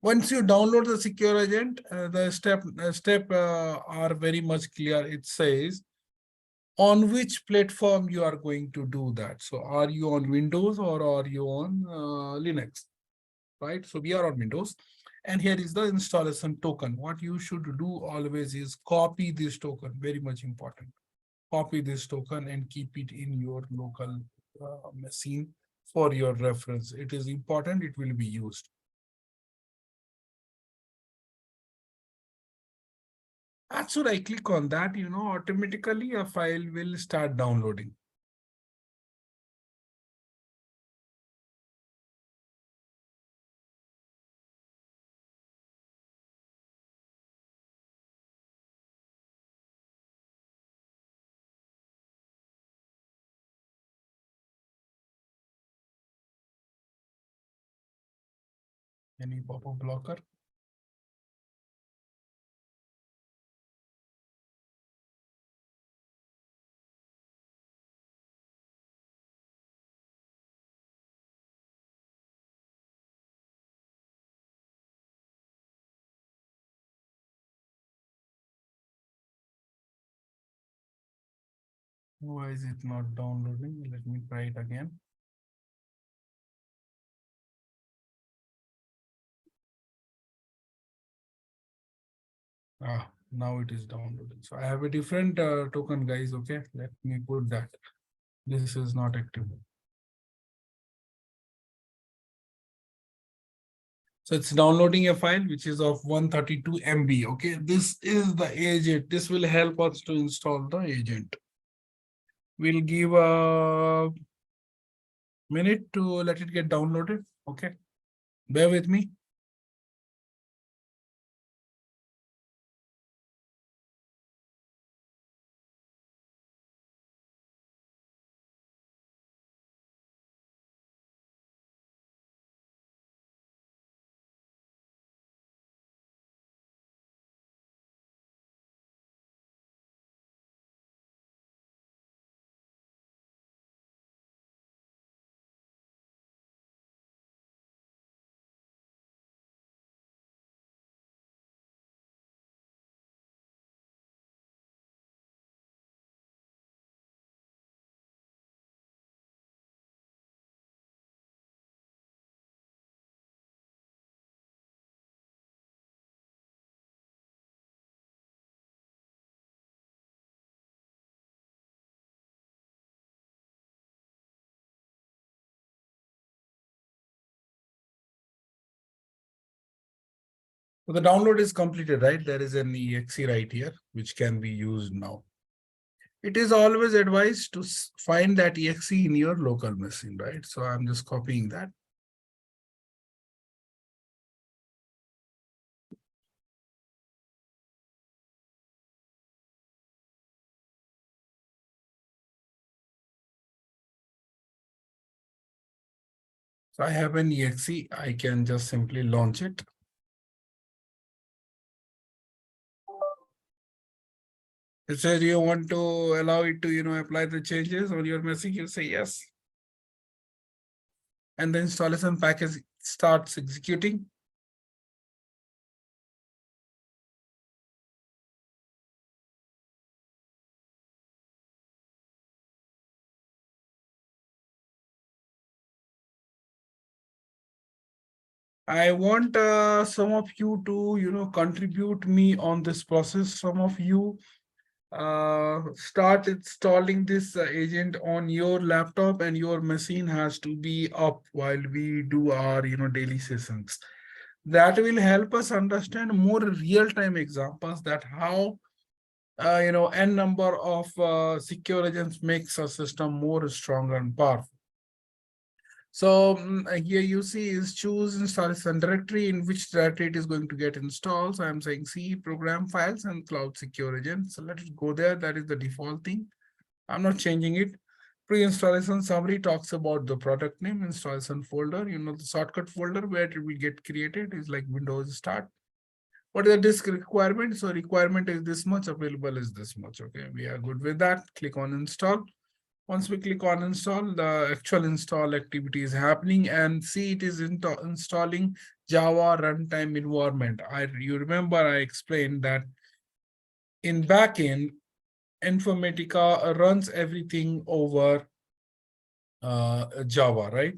once you download the secure agent, the step are very much clear. It says on which platform you are going to do that. So are you on Windows or are you on Linux, right? So we are on Windows. And here is the installation token. What you should do always is copy this token, very much important. Copy this token and keep it in your local machine for your reference. It is important, it will be used. As soon as I click on that, automatically a file will start downloading. Any pop-up blocker? Why is it not downloading? Let me try it again. Now it is downloading. So I have a different token, guys. Okay, let me put that. This is not active. So it's downloading a file which is of 132 MB. Okay, this is the agent. This will help us to install the agent. We'll give a minute to let it get downloaded. Okay, bear with me. So the download is completed, right? There is an exe right here, which can be used now. It is always advised to find that exe in your local machine, right? So I'm just copying that. So I have an exe. I can just simply launch it. It says you want to allow it to, apply the changes on your machine. You say yes. And the installation package starts executing. I want some of you to, contribute me on this process. Some of you start installing this agent on your laptop, and your machine has to be up while we do our, daily sessions. That will help us understand more real-time examples that how, n number of secure agents makes a system more stronger and powerful. So here you see is choose installation directory, in which directory it is going to get installed. So I'm saying C program files and cloud secure agent. So let it go there. That is the default thing. I'm not changing it. Pre-installation summary talks about the product name, installation folder, the shortcut folder where it will get created is like Windows start. What is the disk requirement? So requirement is this much, available is this much. Okay, we are good with that. Click on install. Once we click on install, the actual install activity is happening, and see it is installing Java runtime environment. You remember I explained that in backend, Informatica runs everything over Java, right?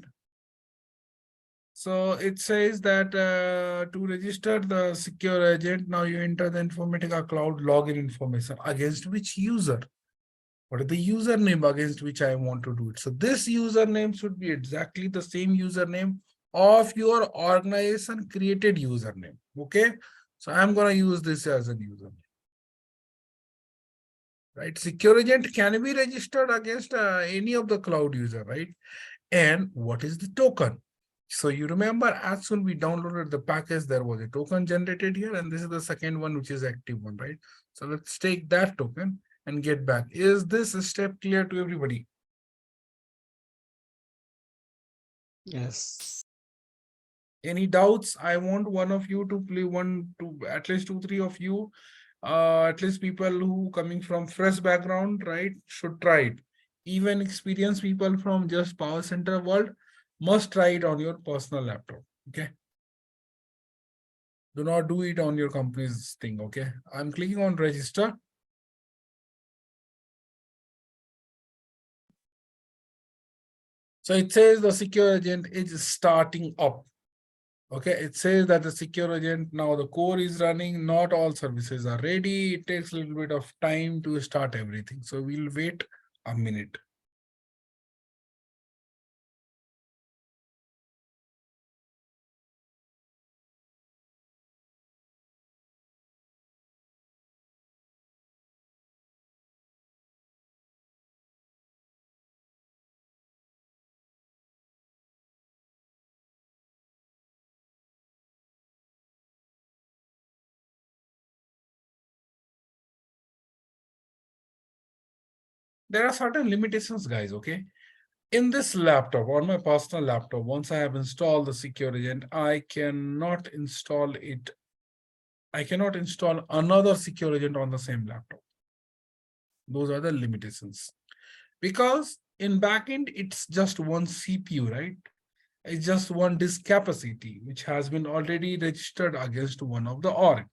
So it says that to register the secure agent, now you enter the Informatica cloud login information against which user. What is the username against which I want to do it? So this username should be exactly the same username of your organization created username. Okay. So I'm going to use this as a username. Right. Secure agent can be registered against any of the cloud user, right? And what is the token? So you remember as soon we downloaded the package, there was a token generated here, and this is the second one, which is active one, right? So let's take that token and get back. Is this step clear to everybody? Yes. Any doubts? I want one of you to play at least 2, 3 of you, at least people who coming from fresh background, right, should try it. Even experienced people from just power center world must try it on your personal laptop. Okay. Do not do it on your company's thing. Okay. I'm clicking on register. So it says the secure agent is starting up. Okay, it says that the secure agent, now the core is running, not all services are ready. It takes a little bit of time to start everything. So we'll wait a minute. There are certain limitations, guys, okay? In this laptop, on my personal laptop, once I have installed the secure agent, I cannot install it. I cannot install another secure agent on the same laptop. Those are the limitations. Because in backend, it's just one CPU, right? It's just one disk capacity, which has been already registered against one of the org.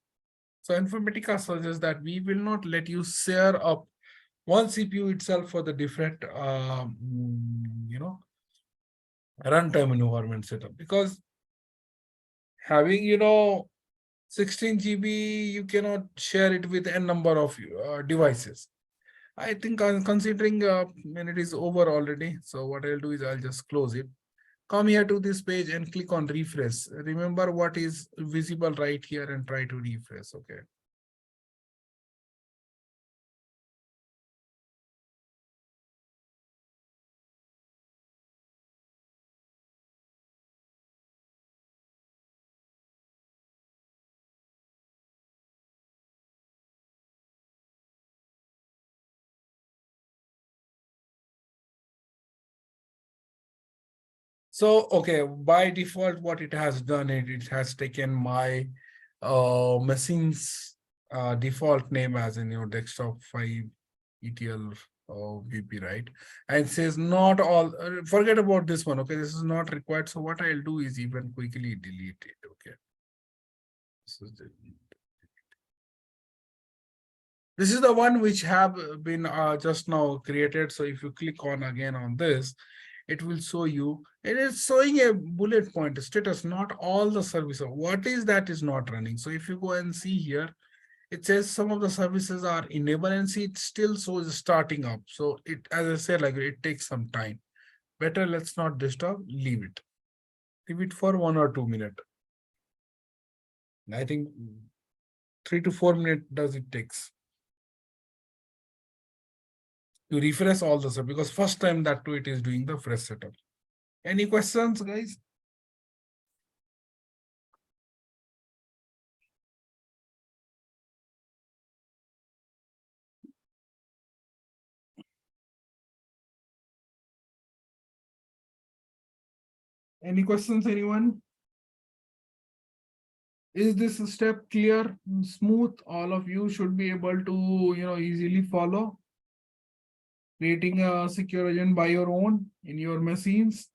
So Informatica suggests that we will not let you share up one CPU itself for the different, runtime environment setup, because having, 16 GB, you cannot share it with n number of devices. I think I'm considering when it is over already. So what I'll do is I'll just close it. Come here to this page and click on refresh. Remember what is visible right here and try to refresh. Okay. So, okay, by default, what it has done, it has taken my machine's default name as in your desktop 5 ETL VP, right? And says not all, forget about this one, okay? This is not required. So what I'll do is even quickly delete it, okay? This is the one which have been just now created. So if you click on again on this, it will show you, it is showing a bullet point status, not all the services. What is that is not running? So if you go and see here, it says some of the services are enabled and see it still shows starting up. So it, as I said, like it takes some time. Better let's not disturb, leave it. Leave it for 1 or 2 minutes. I think 3 to 4 minutes does it takes to refresh all the stuff, because first time that too it is doing the fresh setup. Any questions, guys? Any questions, anyone? Is this step clear, smooth? All of you should be able to, easily follow. Creating a secure agent by your own in your machines.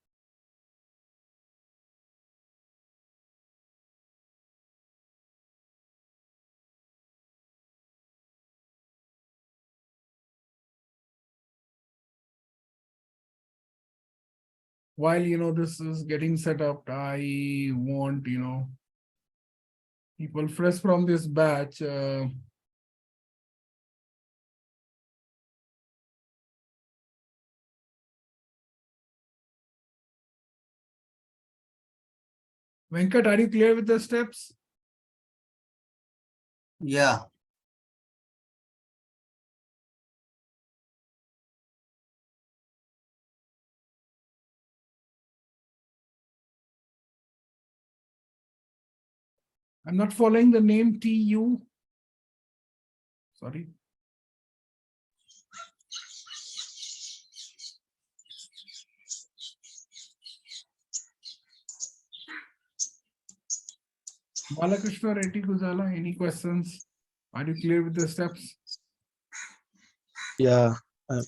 While, this is getting set up, I want, people fresh from this batch. Venkat, are you clear with the steps? Yeah. I'm not following the name TU. Sorry. Balakrishna Reddy Gujala, any questions? Are you clear with the steps? Yeah, I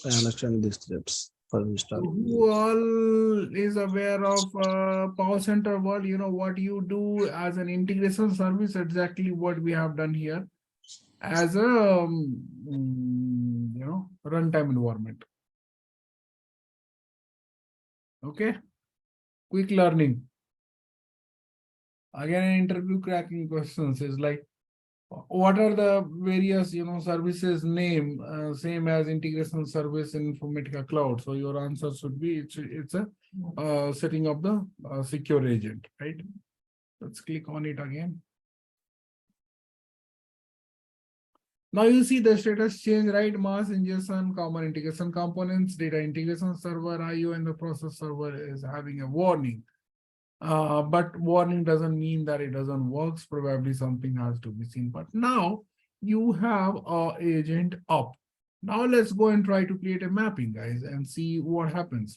understand these steps for So install. who all is aware of Power Center World? You know what you do as an integration service, exactly what we have done here as a runtime environment. Okay, quick learning. Again, an interview cracking questions is like, what are the various services name same as integration service in Informatica Cloud? So your answer should be it's a setting up the secure agent, right? Let's click on it again. Now you see the status change, right? Mass ingestion, common integration components, data integration server, IO, and the process server is having a warning. But warning doesn't mean that it doesn't work. Probably something has to be seen. But now you have a agent up. Now let's go and try to create a mapping, guys, and see what happens.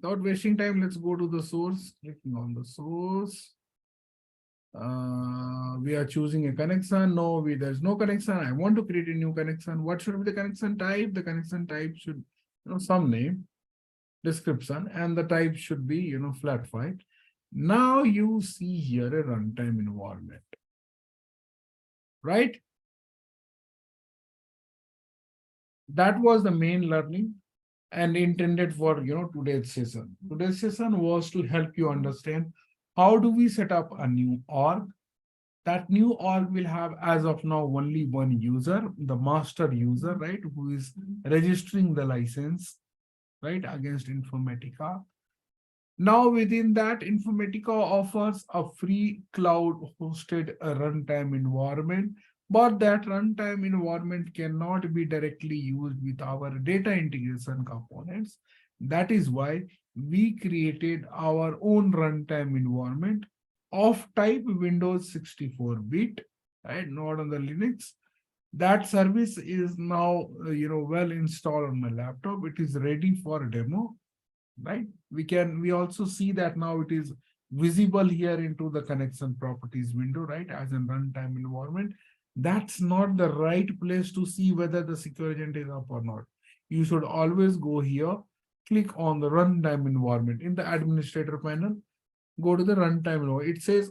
Without wasting time, let's go to the source. Clicking on the source. We are choosing a connection. No, there's no connection. I want to create a new connection. What should be the connection type? The connection type should, some name, description, and the type should be, flat file. Now you see here a runtime environment, right? That was the main learning and intended for, today's session. Today's session was to help you understand how do we set up a new org. That new org will have, as of now, only one user, the master user, right, who is registering the license, right, against Informatica. Now, within that, Informatica offers a free cloud-hosted runtime environment, but that runtime environment cannot be directly used with our data integration components. That is why we created our own runtime environment of type Windows 64-bit, right? Not on the Linux. That service is now, well installed on my laptop. It is ready for demo, right? We also see that now it is visible here into the connection properties window, right? As a runtime environment. That's not the right place to see whether the secure agent is up or not. You should always go here, click on the runtime environment in the administrator panel, go to the runtime environment. It says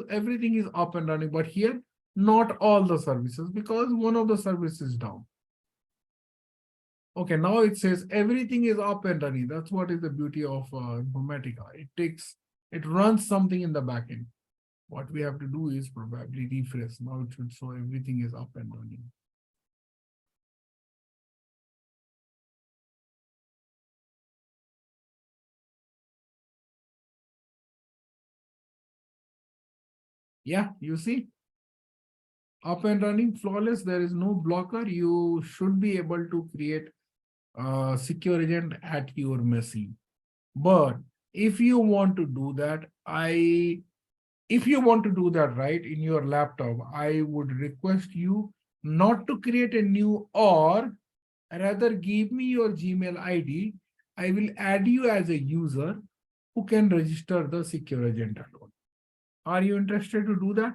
everything is up and running, but here not all the services because one of the services is down. Okay, now it says everything is up and running. That's what is the beauty of Informatica. It runs something in the backend. What we have to do is probably refresh. Now it should show everything is up and running. Yeah, you see, up and running, flawless. There is no blocker. You should be able to create a secure agent at your machine. But if you want to do that, right, in your laptop, I would request you not to create a new org, rather give me your Gmail ID. I will add you as a user who can register the secure agent alone. Are you interested to do that?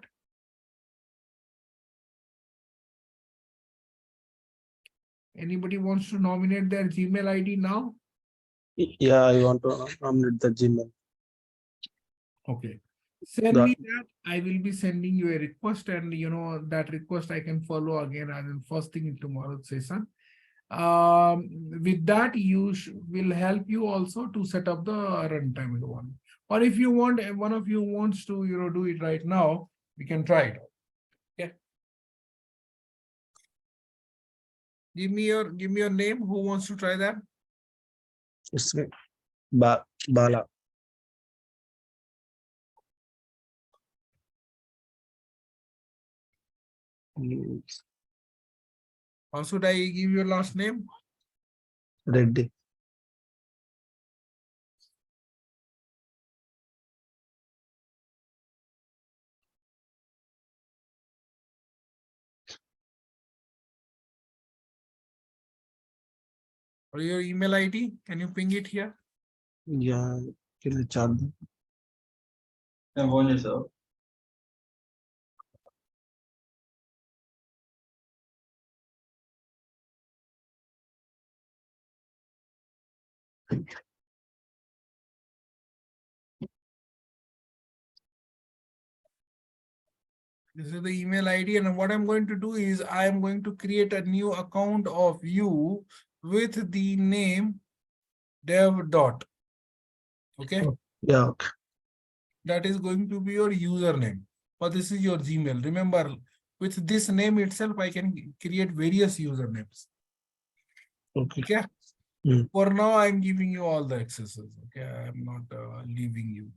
Anybody wants to nominate their Gmail ID now? Yeah, I want to nominate the Gmail. Okay. Send me that. I will be sending you a request, and that request I can follow again as in first thing in tomorrow's session. With that, will help you also to set up the runtime one. Or if you want, one of you wants to do it right now, we can try it. Okay. Give me your name. Who wants to try that? It's me. Bala. How should I give your last name? Reddy. or your email ID. Can you ping it here? Yeah, can I chat them? This is the email ID, and what I'm going to do is I am going to create a new account of you with the name dev dot. Okay, Yeah, okay. that is going to be your username, or this is your Gmail. Remember, with this name itself, I can create various usernames. Okay. Okay. For now, I'm giving you all the accesses. Okay, I'm not leaving you.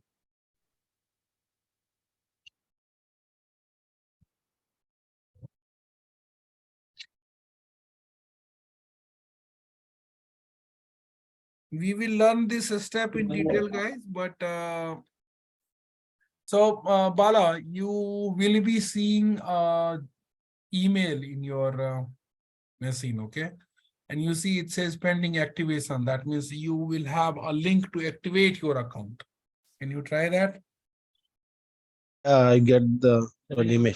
We will learn this step in detail, guys. But Bala, you will be seeing email in your machine, okay? And you see it says pending activation. That means you will have a link to activate your account. Can you try that? I get the email.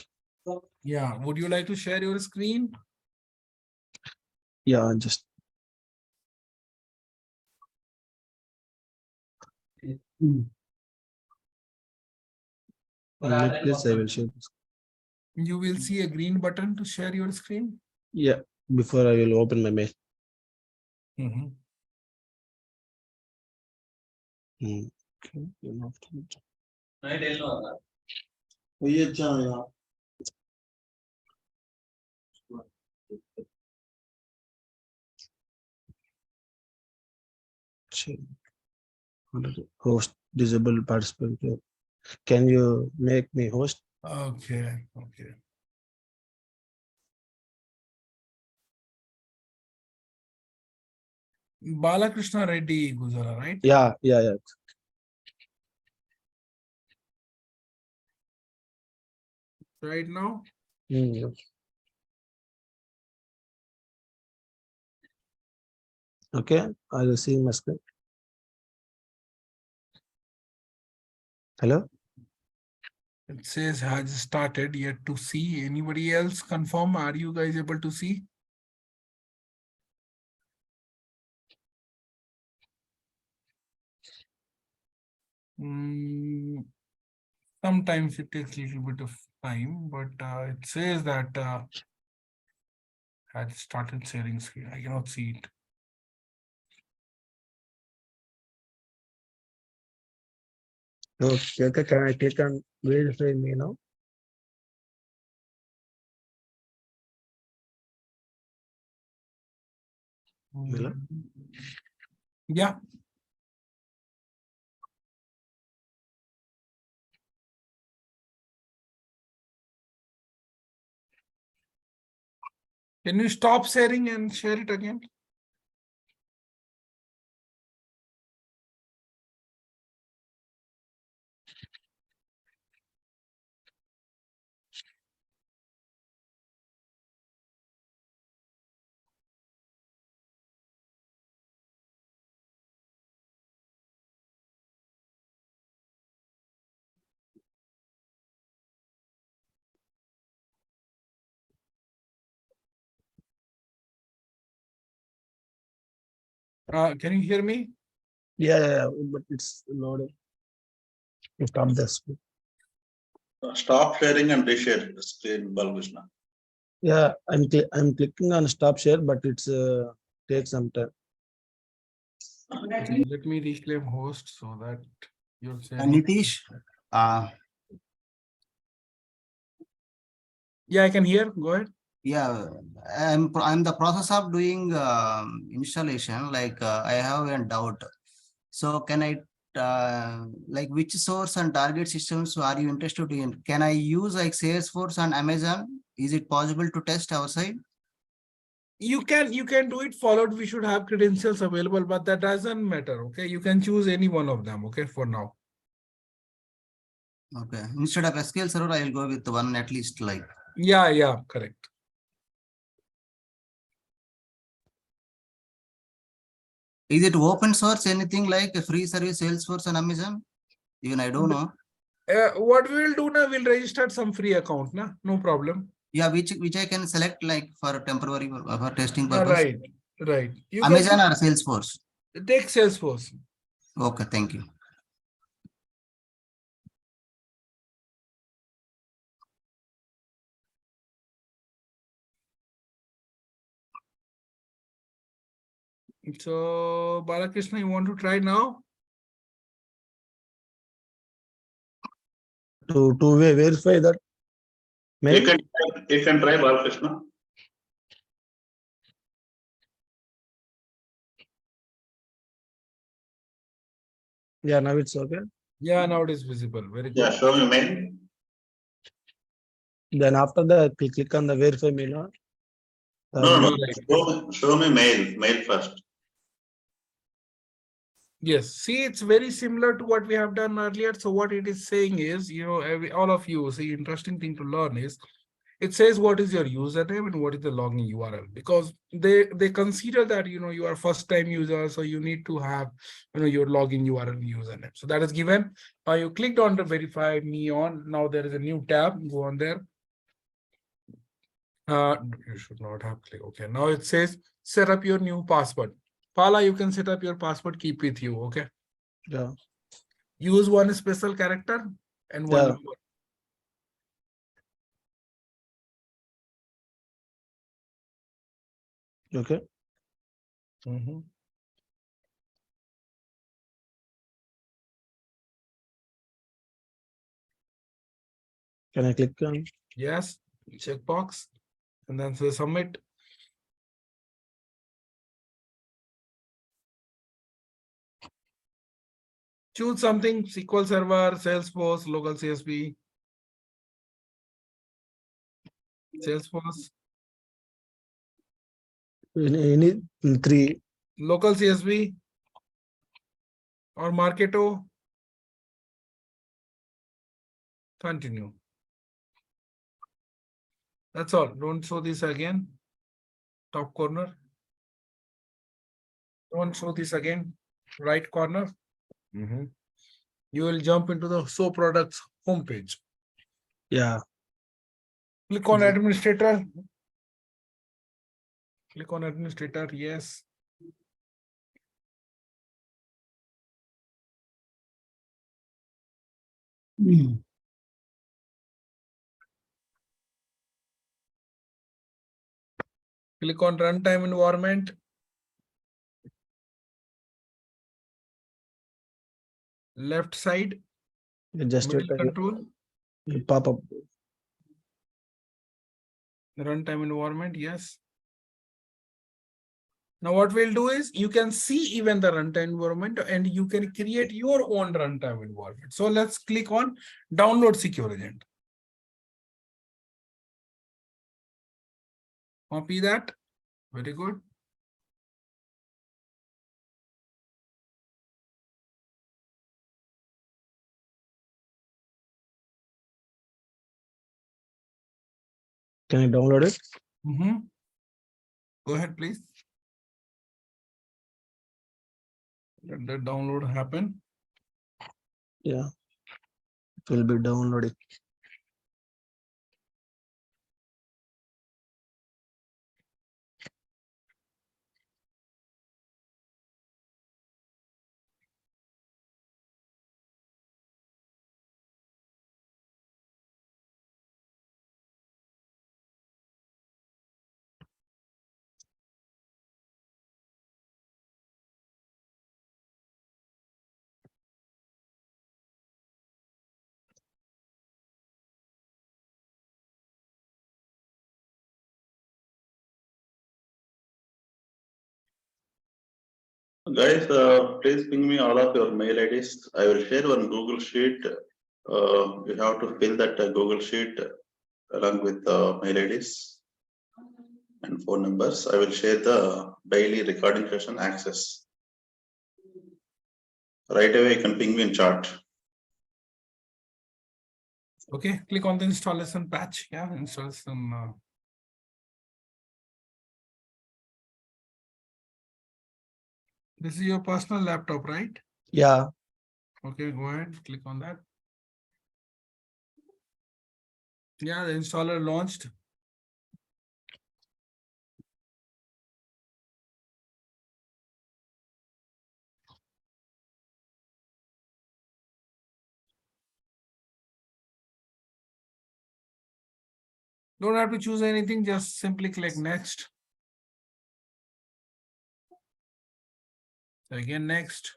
Yeah. Would you like to share your screen? Yeah, just. Please, I will share. You will see a green button to share your screen. Yeah, before I will open my mail. Mm-hmm. Okay. Host disable participant. Can you make me host? Okay. Okay. Balakrishna Reddy Guzara, right? Yeah. Right now. Yeah. Okay, I will see my screen. Hello? It says has started, yet to see. Anybody else confirm? Are you guys able to see? Sometimes it takes a little bit of time, but it says that had started sharing screen. I cannot see it. Okay, can I click on verify me now? Hello? Yeah. Can you stop sharing and share it again? Can you hear me? Yeah, but it's loading. You stop this. Stop sharing and reshare the screen, Balkrishna. Yeah, I'm clicking on stop share, but it's takes some time. Let me reclaim host so that you're sharing. Nitish, Yeah, I can hear. Go ahead. yeah, I'm the process of doing installation. Like I have a doubt. So can I like which source and target systems are you interested in? Can I use like Salesforce and Amazon? Is it possible to test outside? You can do it followed. We should have credentials available, but that doesn't matter. Okay, you can choose any one of them. Okay, for now. Okay. Instead of SQL Server, I will go with one at least like. Yeah, correct. Is it open source, anything like a free service Salesforce on Amazon? Even I don't know. What we will do now, we'll register some free account, na? No problem. Yeah, which I can select like for temporary for testing purpose. Right, right. You Amazon can or Salesforce? take Salesforce. Okay, thank you. So, Balakrishna, you want to try now? To verify that You mail. can try Balakrishna. Yeah, now it's okay. Yeah, now it is visible. Very good. Yeah, show me mail. Then after that, click on the verify mail. No. Right. Show me mail first. Yes, see, it's very similar to what we have done earlier. So what it is saying is, all of you see, interesting thing to learn is, it says what is your username and what is the login URL, because they consider that you are first time user, so you need to have your login URL and username. So that is given. Now you clicked on the verify me on. Now there is a new tab. Go on there. You should not have clicked. Okay, now it says set up your new password. Pala, you can set up your password, keep with you. Okay. Yeah. Use one special character and one Yeah. number. Okay. Can I click on? Yes, checkbox, and then say submit. Choose something: SQL Server, Salesforce, local CSV, Salesforce, Any three. local CSV, or Marketo. Continue. That's all. Don't show this again. Top corner. Don't show this again. Right corner. You will jump into the show products homepage. Yeah. Click on administrator. Click on administrator. Yes. Click on runtime environment. Left side. Just Middle control. pop up. Runtime environment. Yes. Now what we'll do is you can see even the runtime environment and you can create your own runtime environment. So let's click on download secure agent. Copy that. Very good. Can I download it? Go ahead, please. Let the download happen. Yeah. It will be downloaded. Guys, please ping me all of your mail IDs. I will share one Google Sheet. You have to fill that Google Sheet along with mail IDs and phone numbers. I will share the daily recording session access. Right away, you can ping me in chat. Okay, click on the installation patch. Yeah, installation. This is your personal laptop, right? Yeah. Okay, go ahead, click on that. Yeah, the installer launched. Don't have to choose anything, just simply click next. Again, next.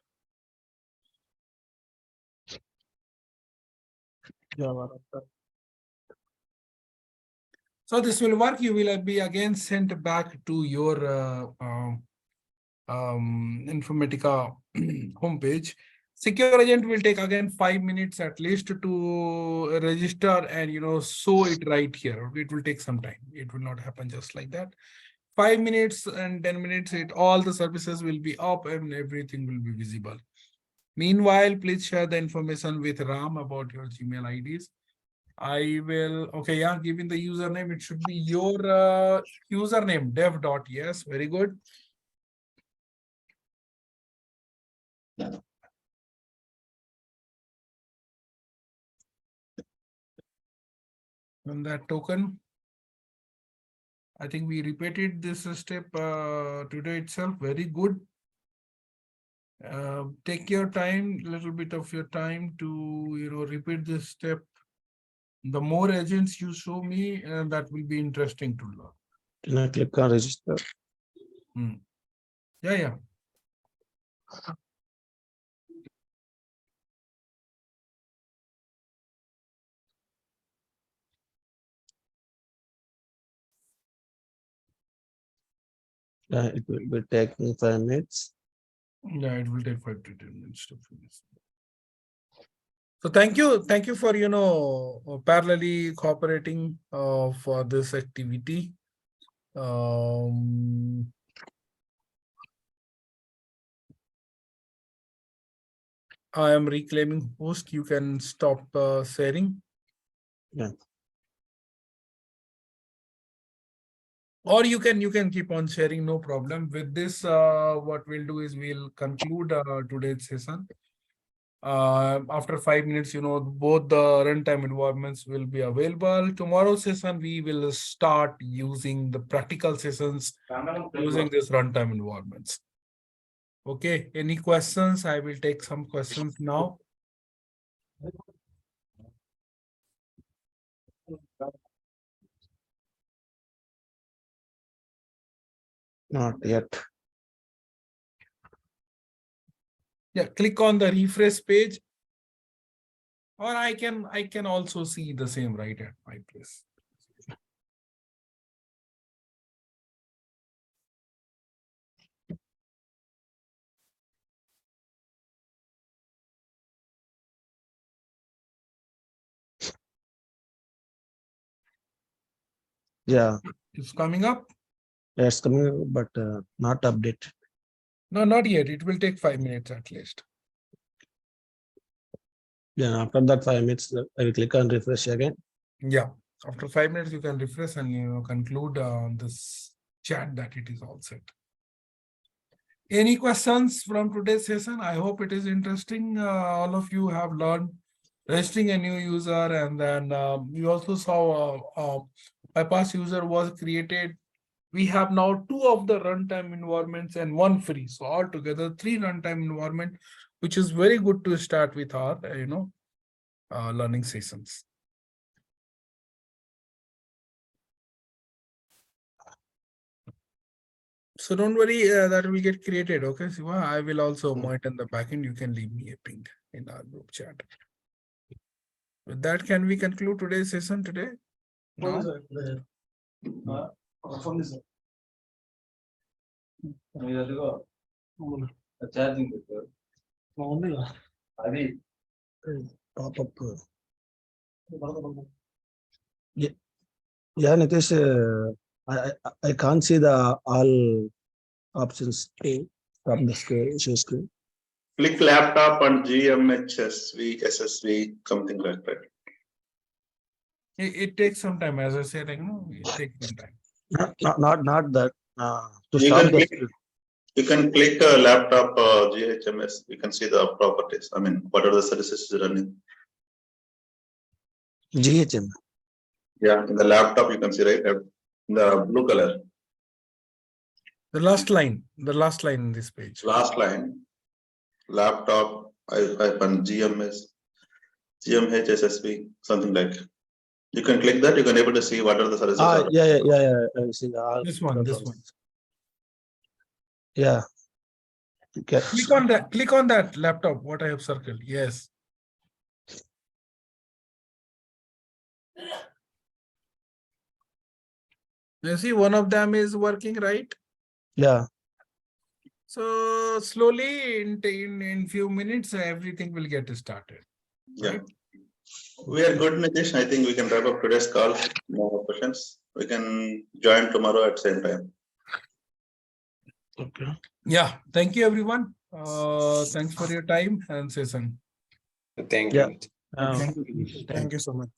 So this will work. You will be again sent back to your Informatica homepage. Secure agent will take again 5 minutes at least to register and show it right here. It will take some time. It will not happen just like that. 5 minutes and 10 minutes, all the services will be up and everything will be visible. Meanwhile, please share the information with Ram about your Gmail IDs. I will, okay, yeah, given the username, it should be your username, dev.yes, very good. And that token, I think we repeated this step today itself, very good. Take your time, little bit of your time to, repeat this step. The more agents you show me, that will be interesting to learn. Can I click on register? Yeah, yeah. It will be taking 5 minutes. Yeah, it will take 5 to 10 minutes to finish. So thank you for parallelly cooperating for this activity. I am reclaiming host. You can stop sharing. Yeah. Or you can keep on sharing, no problem. With this, what we'll do is we'll conclude today's session. After 5 minutes, both the runtime environments will be available. Tomorrow's session, we will start using the practical sessions using this runtime environments. Okay, any questions? I will take some questions now. Not yet. Yeah, click on the refresh page. Or I can also see the same right at my place. Yeah, It's coming up. it's coming, but not update. No, not yet. It will take 5 minutes at least. Yeah, after that 5 minutes, I will click on refresh again. Yeah. After 5 minutes, you can refresh and conclude this chat that it is all set. Any questions from today's session? I hope it is interesting. All of you have learned registering a new user, and then you also saw a bypass user was created. We have now 2 of the runtime environments and 1 free. So altogether 3 runtime environment, which is very good to start with our, learning sessions. So don't worry, that will get created. Okay, Siva, I will also monitor the backend. You can leave me a ping in our group chat. With that, can we conclude today's session today? No? Charging pop up. Yeah, Nitish, I can't see the all options from the share screen. Click laptop and GMHSV, SSV, something like that. It takes some time, as I said, it takes some time. Not that. To You stop can the click, screen. You can click laptop GHMS. You can see the properties. I mean, what are the services running? GHM. Yeah, in the laptop you can see, right? In the blue color. The last line in this page. Last line. Laptop GMS, GMHSSP, something like. You can click that. You can able to see what are the services. Yeah. I see This one. Yeah. Okay. Click on that laptop, what I have circled. Yes. You see, one of them is working, right? Yeah. So slowly in few minutes, everything will get started. Yeah. Right? We are good, Nitish. I think we can wrap up today's call. No more questions. We can join tomorrow at same time. Okay. Yeah. Thank you, everyone. Thanks for your time and session. Thank Yeah. you. Thank you so much.